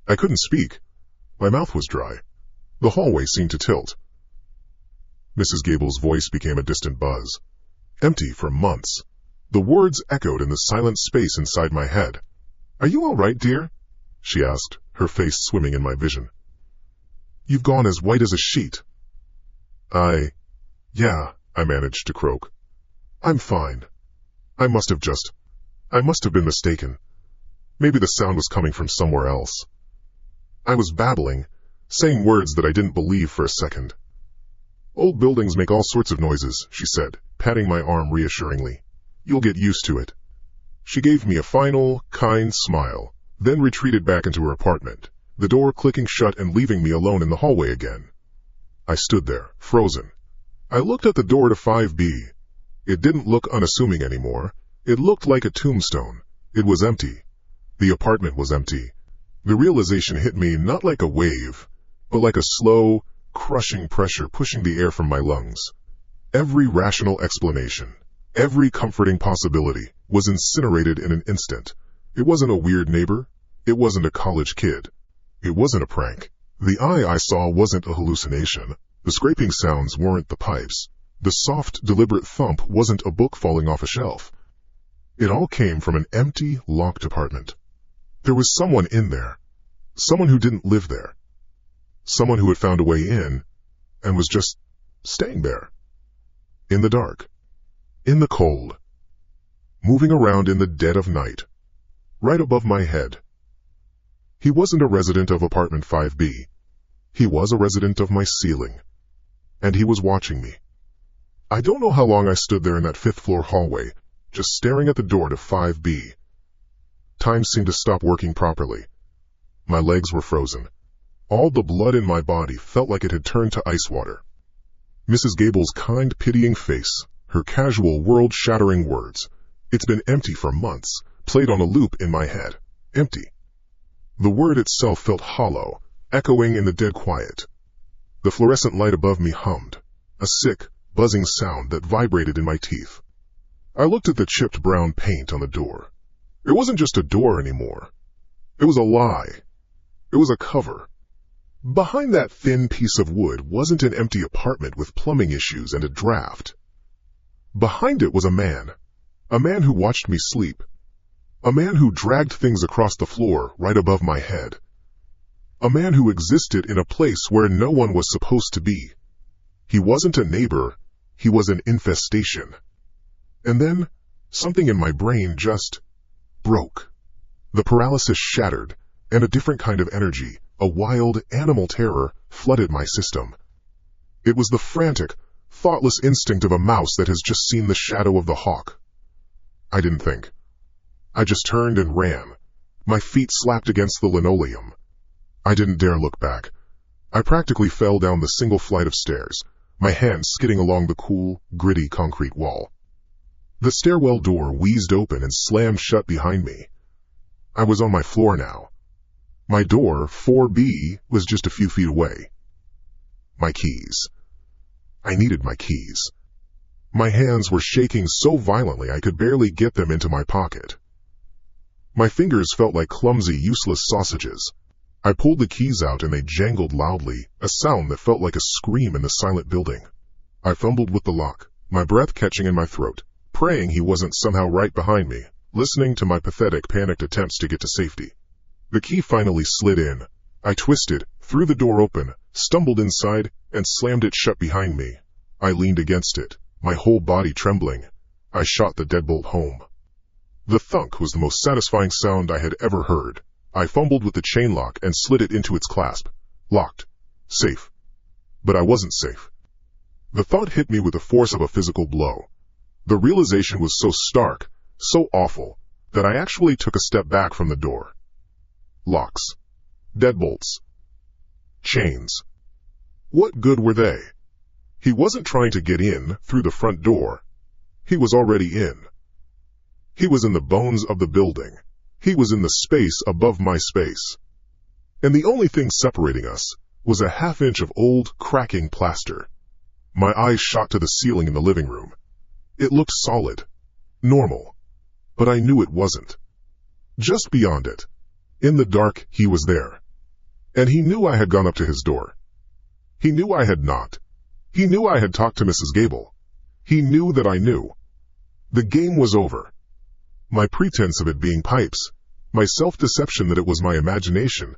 I couldn't speak. My mouth was dry. The hallway seemed to tilt. Mrs. Gable's voice became a distant buzz. "Empty for months." The words echoed in the silent space inside my head. "Are you all right, dear?" she asked, her face swimming in my vision. "You've gone as white as a sheet." Yeah, I managed to croak. "I'm fine. I must have been mistaken. Maybe the sound was coming from somewhere else." I was babbling, saying words that I didn't believe for a second. "Old buildings make all sorts of noises," she said, patting my arm reassuringly. "You'll get used to it." She gave me a final, kind smile, then retreated back into her apartment, the door clicking shut and leaving me alone in the hallway again. I stood there, frozen. I looked at the door to 5B. It didn't look unassuming anymore. It looked like a tombstone. It was empty. The apartment was empty. The realization hit me not like a wave, but like a slow, crushing pressure pushing the air from my lungs. Every rational explanation, every comforting possibility, was incinerated in an instant. It wasn't a weird neighbor. It wasn't a college kid. It wasn't a prank. The eye I saw wasn't a hallucination. The scraping sounds weren't the pipes. The soft, deliberate thump wasn't a book falling off a shelf. It all came from an empty, locked apartment. There was someone in there. Someone who didn't live there. Someone who had found a way in and was just staying there. In the dark. In the cold. Moving around in the dead of night. Right above my head. He wasn't a resident of apartment 5B. He was a resident of my ceiling. And he was watching me. I don't know how long I stood there in that fifth-floor hallway, just staring at the door to 5B. Time seemed to stop working properly. My legs were frozen. All the blood in my body felt like it had turned to ice water. Mrs. Gable's kind, pitying face, her casual, world-shattering words, "It's been empty for months," played on a loop in my head. Empty. The word itself felt hollow, echoing in the dead quiet. The fluorescent light above me hummed, a sick, buzzing sound that vibrated in my teeth. I looked at the chipped brown paint on the door. It wasn't just a door anymore. It was a lie. It was a cover. Behind that thin piece of wood wasn't an empty apartment with plumbing issues and a draft. Behind it was a man who watched me sleep, a man who dragged things across the floor right above my head, a man who existed in a place where no one was supposed to be. He wasn't a neighbor, he was an infestation. And then, something in my brain just broke. The paralysis shattered, and a different kind of energy, a wild, animal terror, flooded my system. It was the frantic, thoughtless instinct of a mouse that has just seen the shadow of the hawk. I didn't think. I just turned and ran. My feet slapped against the linoleum. I didn't dare look back. I practically fell down the single flight of stairs, my hands skidding along the cool, gritty concrete wall. The stairwell door wheezed open and slammed shut behind me. I was on my floor now. My door, 4B, was just a few feet away. My keys. I needed my keys. My hands were shaking so violently I could barely get them into my pocket. My fingers felt like clumsy, useless sausages. I pulled the keys out and they jangled loudly, a sound that felt like a scream in the silent building. I fumbled with the lock, my breath catching in my throat, praying he wasn't somehow right behind me, listening to my pathetic, panicked attempts to get to safety. The key finally slid in. I twisted, threw the door open, stumbled inside, and slammed it shut behind me. I leaned against it, my whole body trembling. I shot the deadbolt home. The thunk was the most satisfying sound I had ever heard. I fumbled with the chain lock and slid it into its clasp. Locked. Safe. But I wasn't safe. The thought hit me with the force of a physical blow. The realization was so stark, so awful, that I actually took a step back from the door. Locks. Deadbolts. Chains. What good were they? He wasn't trying to get in through the front door. He was already in. He was in the bones of the building. He was in the space above my space. And the only thing separating us was a half-inch of old, cracking plaster. My eyes shot to the ceiling in the living room. It looked solid, normal, but I knew it wasn't. Just beyond it, in the dark, he was there. And he knew I had gone up to his door. He knew I had not. He knew I had talked to Mrs. Gable. He knew that I knew. The game was over. My pretense of it being pipes, my self-deception that it was my imagination,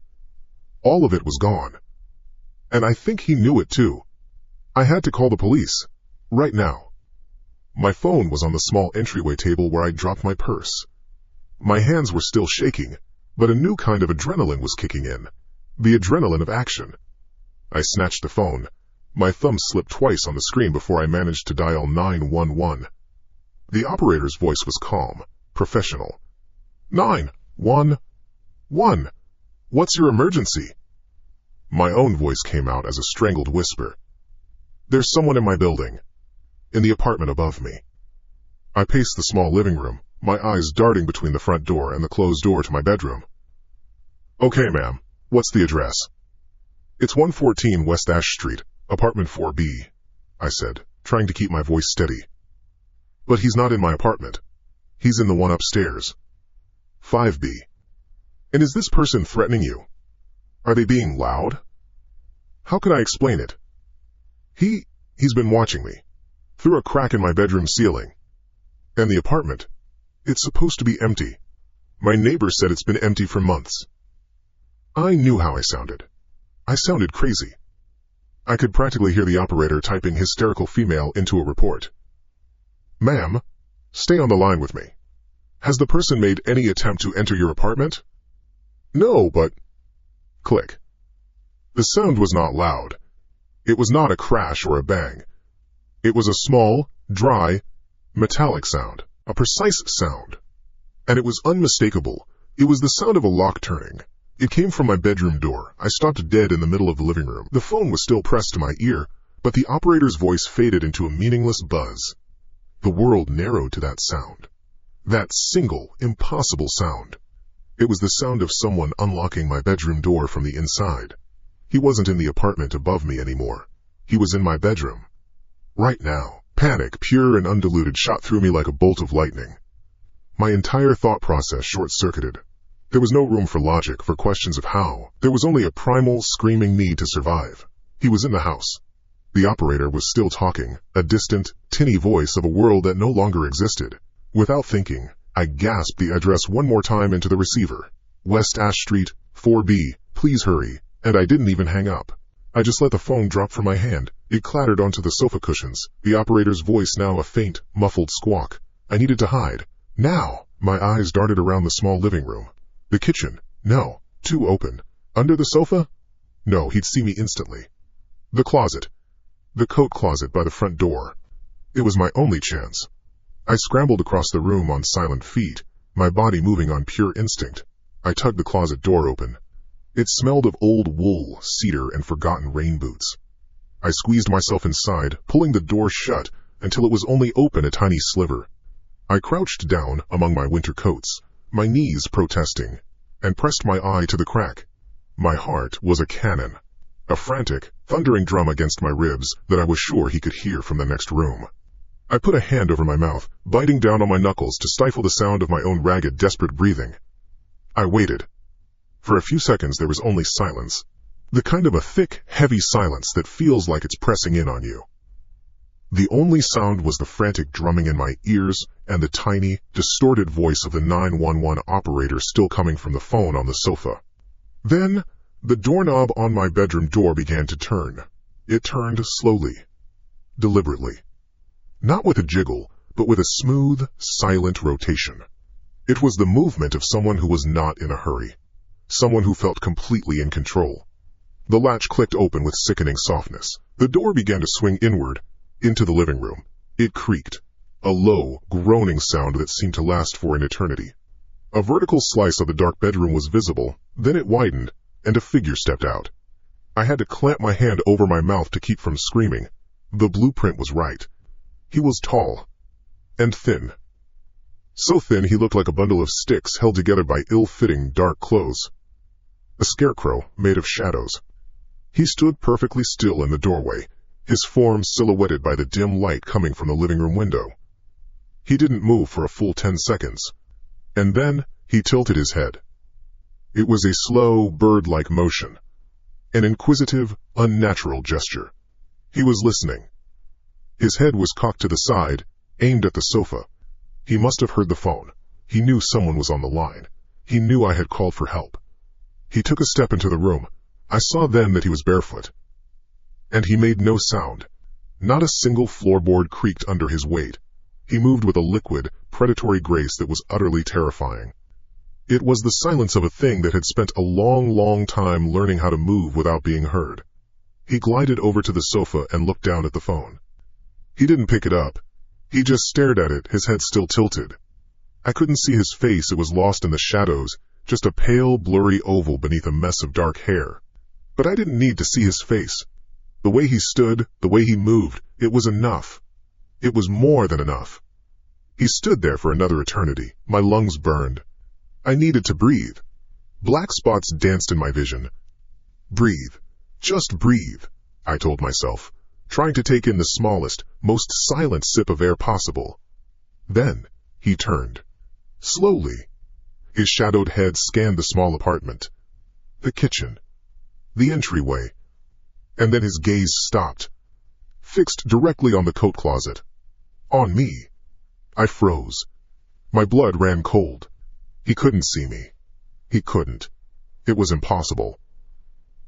all of it was gone. And I think he knew it too. I had to call the police, right now. My phone was on the small entryway table where I'd dropped my purse. My hands were still shaking, but a new kind of adrenaline was kicking in, the adrenaline of action. I snatched the phone. My thumb slipped twice on the screen before I managed to dial 911. The operator's voice was calm, professional. 911. What's your emergency? My own voice came out as a strangled whisper. There's someone in my building, in the apartment above me. I paced the small living room, my eyes darting between the front door and the closed door to my bedroom. Okay, ma'am, what's the address? It's 114 West Ash Street, apartment 4B, I said, trying to keep my voice steady. But he's not in my apartment. He's in the one upstairs. 5B. And is this person threatening you? Are they being loud? How can I explain it? He's been watching me, through a crack in my bedroom ceiling. And the apartment, it's supposed to be empty. My neighbor said it's been empty for months. I knew how I sounded. I sounded crazy. I could practically hear the operator typing hysterical female into a report. Ma'am, stay on the line with me. Has the person made any attempt to enter your apartment? No, but... Click. The sound was not loud. It was not a crash or a bang. It was a small, dry, metallic sound, a precise sound. And it was unmistakable. It was the sound of a lock turning. It came from my bedroom door. I stopped dead in the middle of the living room. The phone was still pressed to my ear, but the operator's voice faded into a meaningless buzz. The world narrowed to that sound. That single, impossible sound. It was the sound of someone unlocking my bedroom door from the inside. He wasn't in the apartment above me anymore. He was in my bedroom. Right now. Panic, pure and undiluted, shot through me like a bolt of lightning. My entire thought process short-circuited. There was no room for logic, for questions of how. There was only a primal, screaming need to survive. He was in the house. The operator was still talking, a distant, tinny voice of a world that no longer existed. Without thinking, I gasped the address one more time into the receiver. West Ash Street, 4B, please hurry. And I didn't even hang up. I just let the phone drop from my hand. It clattered onto the sofa cushions, the operator's voice now a faint, muffled squawk. I needed to hide. Now! My eyes darted around the small living room. The kitchen. No. Too open. Under the sofa? No, he'd see me instantly. The closet. The coat closet by the front door. It was my only chance. I scrambled across the room on silent feet, my body moving on pure instinct. I tugged the closet door open. It smelled of old wool, cedar, and forgotten rain boots. I squeezed myself inside, pulling the door shut until it was only open a tiny sliver. I crouched down among my winter coats, my knees protesting, and pressed my eye to the crack. My heart was a cannon, a frantic, thundering drum against my ribs that I was sure he could hear from the next room. I put a hand over my mouth, biting down on my knuckles to stifle the sound of my own ragged, desperate breathing. I waited. For a few seconds there was only silence, the kind of a thick, heavy silence that feels like it's pressing in on you. The only sound was the frantic drumming in my ears and the tiny, distorted voice of the 911 operator still coming from the phone on the sofa. Then, the doorknob on my bedroom door began to turn. It turned slowly, deliberately. Not with a jiggle, but with a smooth, silent rotation. It was the movement of someone who was not in a hurry. Someone who felt completely in control. The latch clicked open with sickening softness. The door began to swing inward, into the living room. It creaked, a low, groaning sound that seemed to last for an eternity. A vertical slice of the dark bedroom was visible, then it widened, and a figure stepped out. I had to clamp my hand over my mouth to keep from screaming. The blueprint was right. He was tall, and thin. So thin he looked like a bundle of sticks held together by ill-fitting, dark clothes. A scarecrow made of shadows. He stood perfectly still in the doorway, his form silhouetted by the dim light coming from the living room window. He didn't move for a full 10 seconds, and then he tilted his head. It was a slow, bird-like motion, an inquisitive, unnatural gesture. He was listening. His head was cocked to the side, aimed at the sofa. He must have heard the phone. He knew someone was on the line. He knew I had called for help. He took a step into the room. I saw then that he was barefoot. And he made no sound. Not a single floorboard creaked under his weight. He moved with a liquid, predatory grace that was utterly terrifying. It was the silence of a thing that had spent a long, long time learning how to move without being heard. He glided over to the sofa and looked down at the phone. He didn't pick it up. He just stared at it, his head still tilted. I couldn't see his face, it was lost in the shadows, just a pale, blurry oval beneath a mess of dark hair. But I didn't need to see his face. The way he stood, the way he moved, it was enough. It was more than enough. He stood there for another eternity. My lungs burned. I needed to breathe. Black spots danced in my vision. Breathe. Just breathe, I told myself, trying to take in the smallest, most silent sip of air possible. Then he turned. Slowly. His shadowed head scanned the small apartment, the kitchen, the entryway, and then his gaze stopped, fixed directly on the coat closet. On me. I froze. My blood ran cold. He couldn't see me. He couldn't. It was impossible.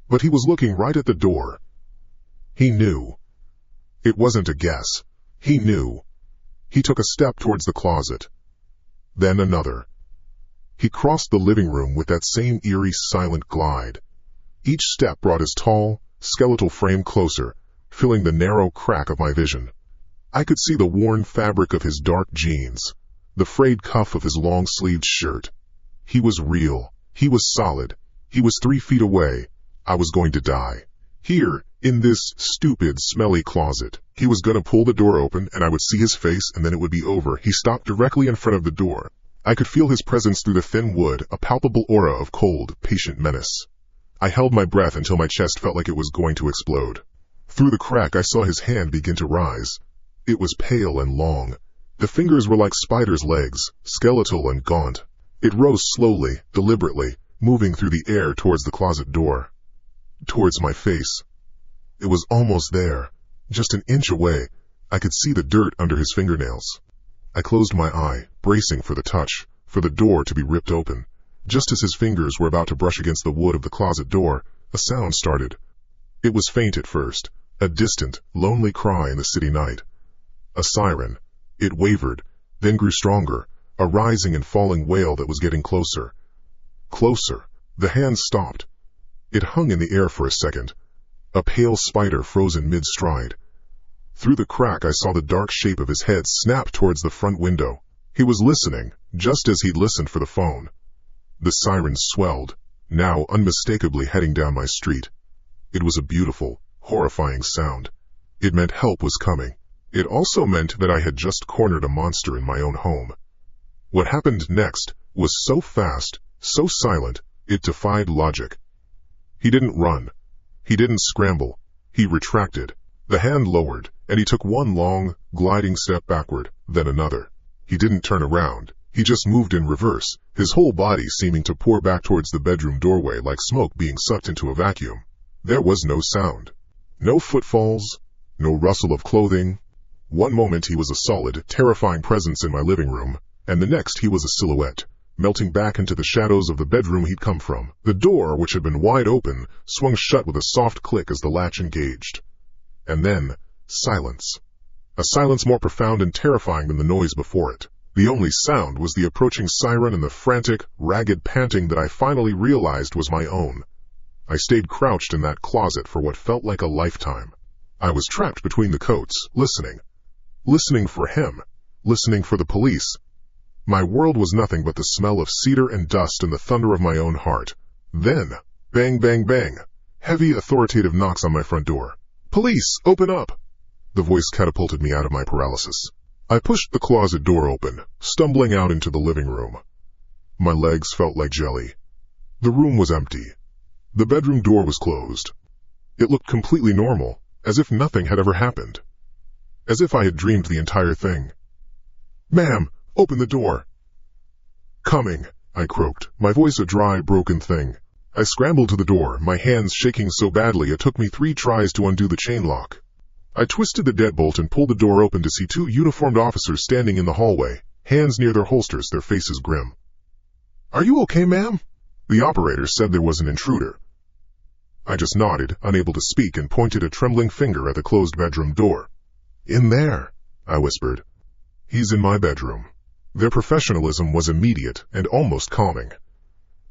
But he was looking right at the door. He knew. It wasn't a guess. He knew. He took a step towards the closet. Then another. He crossed the living room with that same eerie, silent glide. Each step brought his tall, skeletal frame closer, filling the narrow crack of my vision. I could see the worn fabric of his dark jeans, the frayed cuff of his long-sleeved shirt. He was real. He was solid. He was 3 feet away. I was going to die. Here, in this stupid, smelly closet. He was gonna pull the door open and I would see his face and then it would be over. He stopped directly in front of the door. I could feel his presence through the thin wood, a palpable aura of cold, patient menace. I held my breath until my chest felt like it was going to explode. Through the crack I saw his hand begin to rise. It was pale and long. The fingers were like spider's legs, skeletal and gaunt. It rose slowly, deliberately, moving through the air towards the closet door. Towards my face. It was almost there. Just an inch away. I could see the dirt under his fingernails. I closed my eye, bracing for the touch, for the door to be ripped open. Just as his fingers were about to brush against the wood of the closet door, a sound started. It was faint at first, a distant, lonely cry in the city night. A siren. It wavered, then grew stronger, a rising and falling wail that was getting closer. Closer. The hand stopped. It hung in the air for a second. A pale spider frozen mid-stride. Through the crack I saw the dark shape of his head snap towards the front window. He was listening, just as he'd listened for the phone. The siren swelled, now unmistakably heading down my street. It was a beautiful, horrifying sound. It meant help was coming. It also meant that I had just cornered a monster in my own home. What happened next was so fast, so silent, it defied logic. He didn't run. He didn't scramble. He retracted. The hand lowered, and he took one long, gliding step backward, then another. He didn't turn around. He just moved in reverse, his whole body seeming to pour back towards the bedroom doorway like smoke being sucked into a vacuum. There was no sound. No footfalls. No rustle of clothing. One moment he was a solid, terrifying presence in my living room, and the next he was a silhouette, melting back into the shadows of the bedroom he'd come from. The door, which had been wide open, swung shut with a soft click as the latch engaged. And then, silence. A silence more profound and terrifying than the noise before it. The only sound was the approaching siren and the frantic, ragged panting that I finally realized was my own. I stayed crouched in that closet for what felt like a lifetime. I was trapped between the coats, listening. Listening for him. Listening for the police. My world was nothing but the smell of cedar and dust and the thunder of my own heart. Then, bang, bang, bang. Heavy, authoritative knocks on my front door. "Police, open up!" The voice catapulted me out of my paralysis. I pushed the closet door open, stumbling out into the living room. My legs felt like jelly. The room was empty. The bedroom door was closed. It looked completely normal, as if nothing had ever happened. As if I had dreamed the entire thing. "Ma'am, open the door." "Coming," I croaked, my voice a dry, broken thing. I scrambled to the door, my hands shaking so badly it took me 3 tries to undo the chain lock. I twisted the deadbolt and pulled the door open to see 2 uniformed officers standing in the hallway, hands near their holsters, their faces grim. "Are you okay, ma'am?" The operator said there was an intruder. I just nodded, unable to speak, and pointed a trembling finger at the closed bedroom door. "In there," I whispered. "He's in my bedroom." Their professionalism was immediate and almost calming.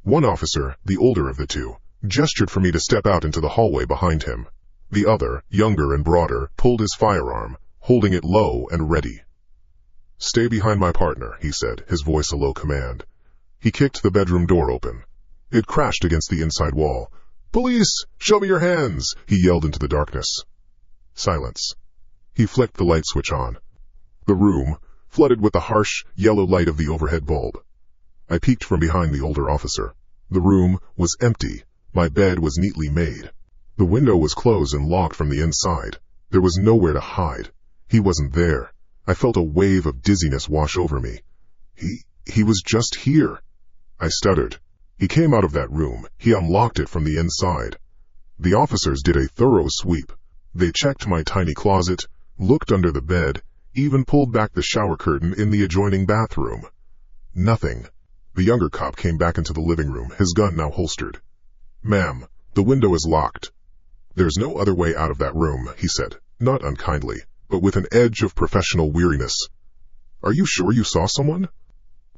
One officer, the older of the 2, gestured for me to step out into the hallway behind him. The other, younger and broader, pulled his firearm, holding it low and ready. "Stay behind my partner," he said, his voice a low command. He kicked the bedroom door open. It crashed against the inside wall. "Police, show me your hands!" he yelled into the darkness. Silence. He flicked the light switch on. The room, flooded with the harsh, yellow light of the overhead bulb. I peeked from behind the older officer. The room was empty. My bed was neatly made. The window was closed and locked from the inside. There was nowhere to hide. He wasn't there. I felt a wave of dizziness wash over me. He was just here. I stuttered. He came out of that room. He unlocked it from the inside. The officers did a thorough sweep. They checked my tiny closet, looked under the bed, even pulled back the shower curtain in the adjoining bathroom. Nothing. The younger cop came back into the living room, his gun now holstered. "Ma'am, the window is locked." "There's no other way out of that room," he said, not unkindly, but with an edge of professional weariness. "Are you sure you saw someone?"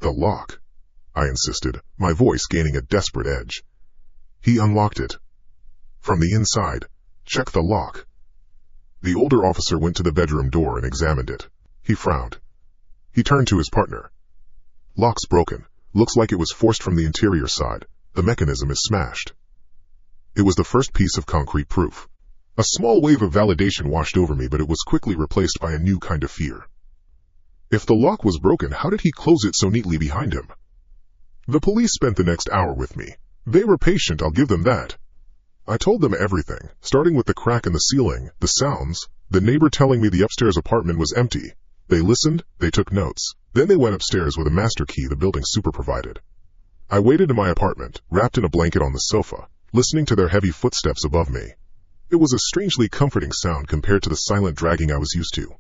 "The lock," I insisted, my voice gaining a desperate edge. "He unlocked it. From the inside. Check the lock." The older officer went to the bedroom door and examined it. He frowned. He turned to his partner. "Lock's broken. Looks like it was forced from the interior side. The mechanism is smashed." It was the first piece of concrete proof. A small wave of validation washed over me, but it was quickly replaced by a new kind of fear. If the lock was broken, how did he close it so neatly behind him? The police spent the next hour with me. They were patient, I'll give them that. I told them everything, starting with the crack in the ceiling, the sounds, the neighbor telling me the upstairs apartment was empty. They listened, they took notes. Then they went upstairs with a master key the building super provided. I waited in my apartment, wrapped in a blanket on the sofa, listening to their heavy footsteps above me. It was a strangely comforting sound compared to the silent dragging I was used to.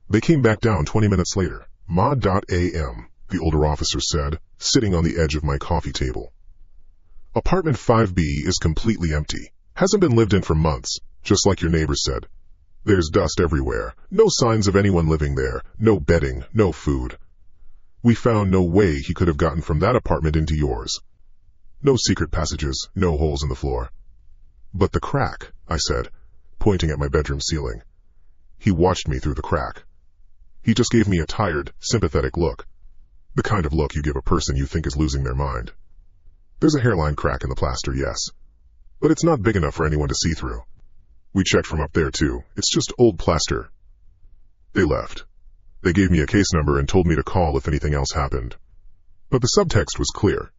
They came back down 20 minutes later. "Mod.am," the older officer said, sitting on the edge of my coffee table. "Apartment 5B is completely empty. Hasn't been lived in for months, just like your neighbor said. There's dust everywhere, no signs of anyone living there, no bedding, no food. We found no way he could have gotten from that apartment into yours. No secret passages, no holes in the floor." "But the crack," I said, pointing at my bedroom ceiling. He watched me through the crack. He just gave me a tired, sympathetic look. The kind of look you give a person you think is losing their mind. "There's a hairline crack in the plaster, yes. But it's not big enough for anyone to see through. We checked from up there too. It's just old plaster." They left. They gave me a case number and told me to call if anything else happened. But the subtext was clear.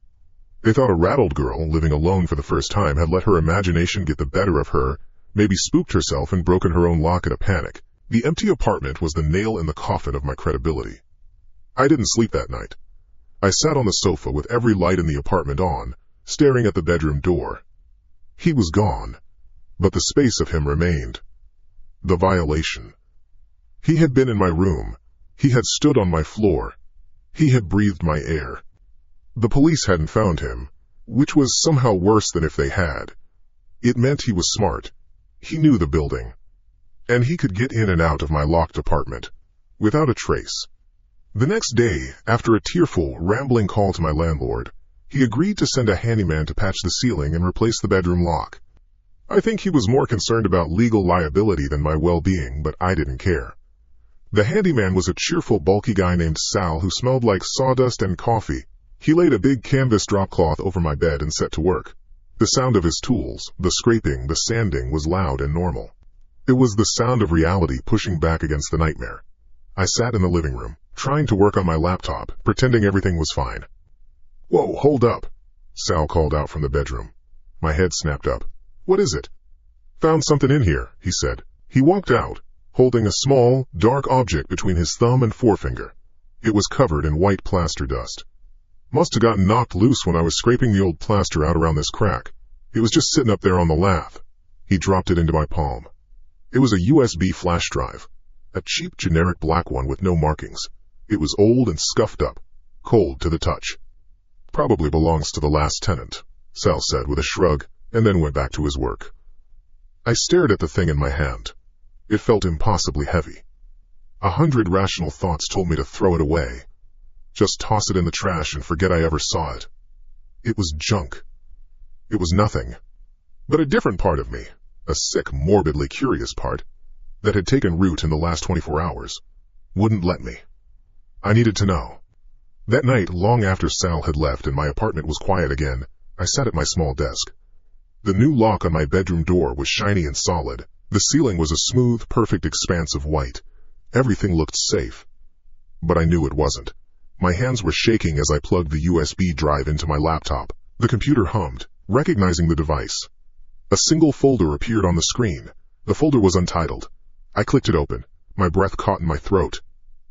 They thought a rattled girl, living alone for the first time, had let her imagination get the better of her, maybe spooked herself and broken her own lock in a panic. The empty apartment was the nail in the coffin of my credibility. I didn't sleep that night. I sat on the sofa with every light in the apartment on, staring at the bedroom door. He was gone, but the space of him remained. The violation. He had been in my room. He had stood on my floor. He had breathed my air. The police hadn't found him, which was somehow worse than if they had. It meant he was smart. He knew the building. And he could get in and out of my locked apartment, without a trace. The next day, after a tearful, rambling call to my landlord, he agreed to send a handyman to patch the ceiling and replace the bedroom lock. I think he was more concerned about legal liability than my well-being, but I didn't care. The handyman was a cheerful, bulky guy named Sal who smelled like sawdust and coffee. He laid a big canvas dropcloth over my bed and set to work. The sound of his tools, the scraping, the sanding, was loud and normal. It was the sound of reality pushing back against the nightmare. I sat in the living room, trying to work on my laptop, pretending everything was fine. "Whoa, hold up," Sal called out from the bedroom. My head snapped up. "What is it?" "Found something in here," he said. He walked out, holding a small, dark object between his thumb and forefinger. It was covered in white plaster dust. "Must have gotten knocked loose when I was scraping the old plaster out around this crack. It was just sitting up there on the lath." He dropped it into my palm. It was a USB flash drive, a cheap generic black one with no markings. It was old and scuffed up, cold to the touch. "Probably belongs to the last tenant," Sal said with a shrug, and then went back to his work. I stared at the thing in my hand. It felt impossibly heavy. 100 rational thoughts told me to throw it away. Just toss it in the trash and forget I ever saw it. It was junk. It was nothing. But a different part of me, a sick, morbidly curious part, that had taken root in the last 24 hours, wouldn't let me. I needed to know. That night, long after Sal had left and my apartment was quiet again, I sat at my small desk. The new lock on my bedroom door was shiny and solid. The ceiling was a smooth, perfect expanse of white. Everything looked safe. But I knew it wasn't. My hands were shaking as I plugged the USB drive into my laptop. The computer hummed, recognizing the device. A single folder appeared on the screen. The folder was untitled. I clicked it open. My breath caught in my throat.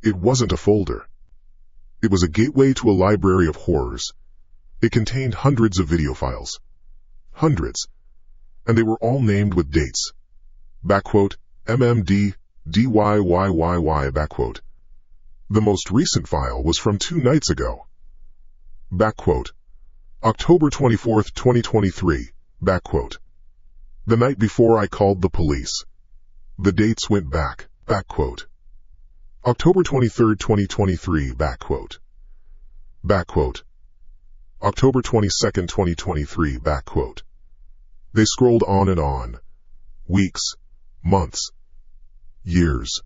It wasn't a folder. It was a gateway to a library of horrors. It contained hundreds of video files. Hundreds. And they were all named with dates. Backquote, MMD, DYYYY, backquote. The most recent file was from 2 nights ago. Backquote, October 24th, 2023, backquote. The night before I called the police. The dates went back, backquote. October 23rd, 2023, backquote. Backquote. October 22nd, 2023, backquote. They scrolled on and on. Weeks, months, Years.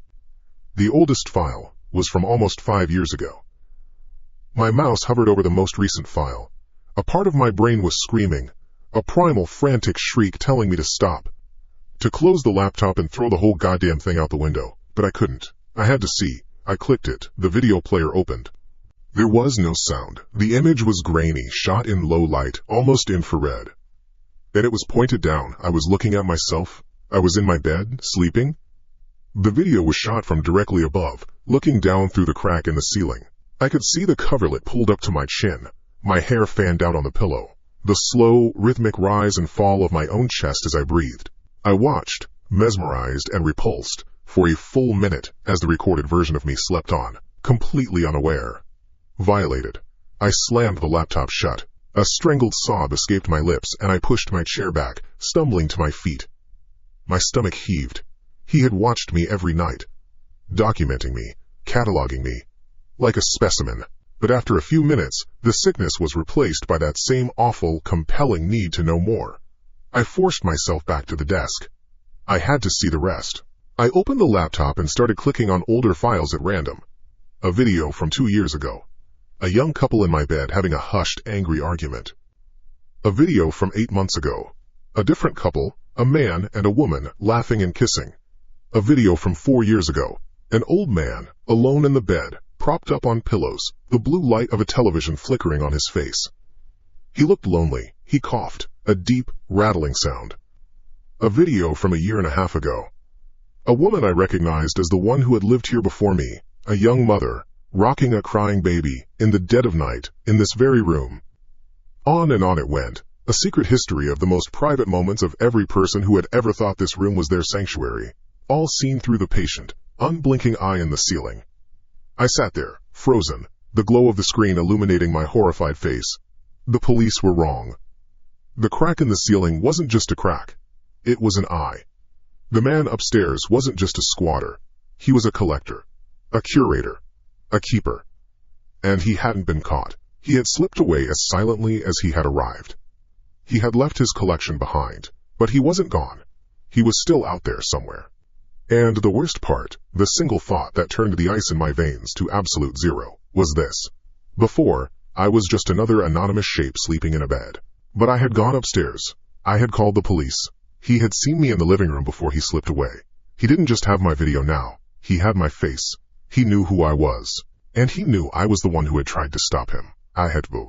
The oldest file was from almost 5 years ago. My mouse hovered over the most recent file. A part of my brain was screaming, a primal, frantic shriek telling me to stop, to close the laptop and throw the whole goddamn thing out the window, but I couldn't. I had to see. I clicked it. The video player opened. There was no sound. The image was grainy, shot in low light, almost infrared. And it was pointed down. I was looking at myself. I was in my bed, sleeping. The video was shot from directly above, looking down through the crack in the ceiling. I could see the coverlet pulled up to my chin, my hair fanned out on the pillow, the slow, rhythmic rise and fall of my own chest as I breathed. I watched, mesmerized and repulsed, for a full minute as the recorded version of me slept on, completely unaware. Violated. I slammed the laptop shut. A strangled sob escaped my lips and I pushed my chair back, stumbling to my feet. My stomach heaved. He had watched me every night, documenting me, cataloging me, like a specimen. But after a few minutes, the sickness was replaced by that same awful, compelling need to know more. I forced myself back to the desk. I had to see the rest. I opened the laptop and started clicking on older files at random. A video from 2 years ago. A young couple in my bed having a hushed, angry argument. A video from 8 months ago. A different couple, a man and a woman, laughing and kissing. A video from 4 years ago. An old man, alone in the bed, propped up on pillows, the blue light of a television flickering on his face. He looked lonely. He coughed, a deep, rattling sound. A video from 1.5 years ago. A woman I recognized as the one who had lived here before me, a young mother, rocking a crying baby, in the dead of night, in this very room. On and on it went, a secret history of the most private moments of every person who had ever thought this room was their sanctuary, all seen through the patient, unblinking eye in the ceiling. I sat there, frozen, the glow of the screen illuminating my horrified face. The police were wrong. The crack in the ceiling wasn't just a crack. It was an eye. The man upstairs wasn't just a squatter. He was a collector, a curator, a keeper. And he hadn't been caught. He had slipped away as silently as he had arrived. He had left his collection behind, but he wasn't gone. He was still out there somewhere. And the worst part, the single thought that turned the ice in my veins to absolute zero, was this. Before, I was just another anonymous shape sleeping in a bed. But I had gone upstairs. I had called the police. He had seen me in the living room before he slipped away. He didn't just have my video now. He had my face. He knew who I was. And he knew I was the one who had tried to stop him. I had voted.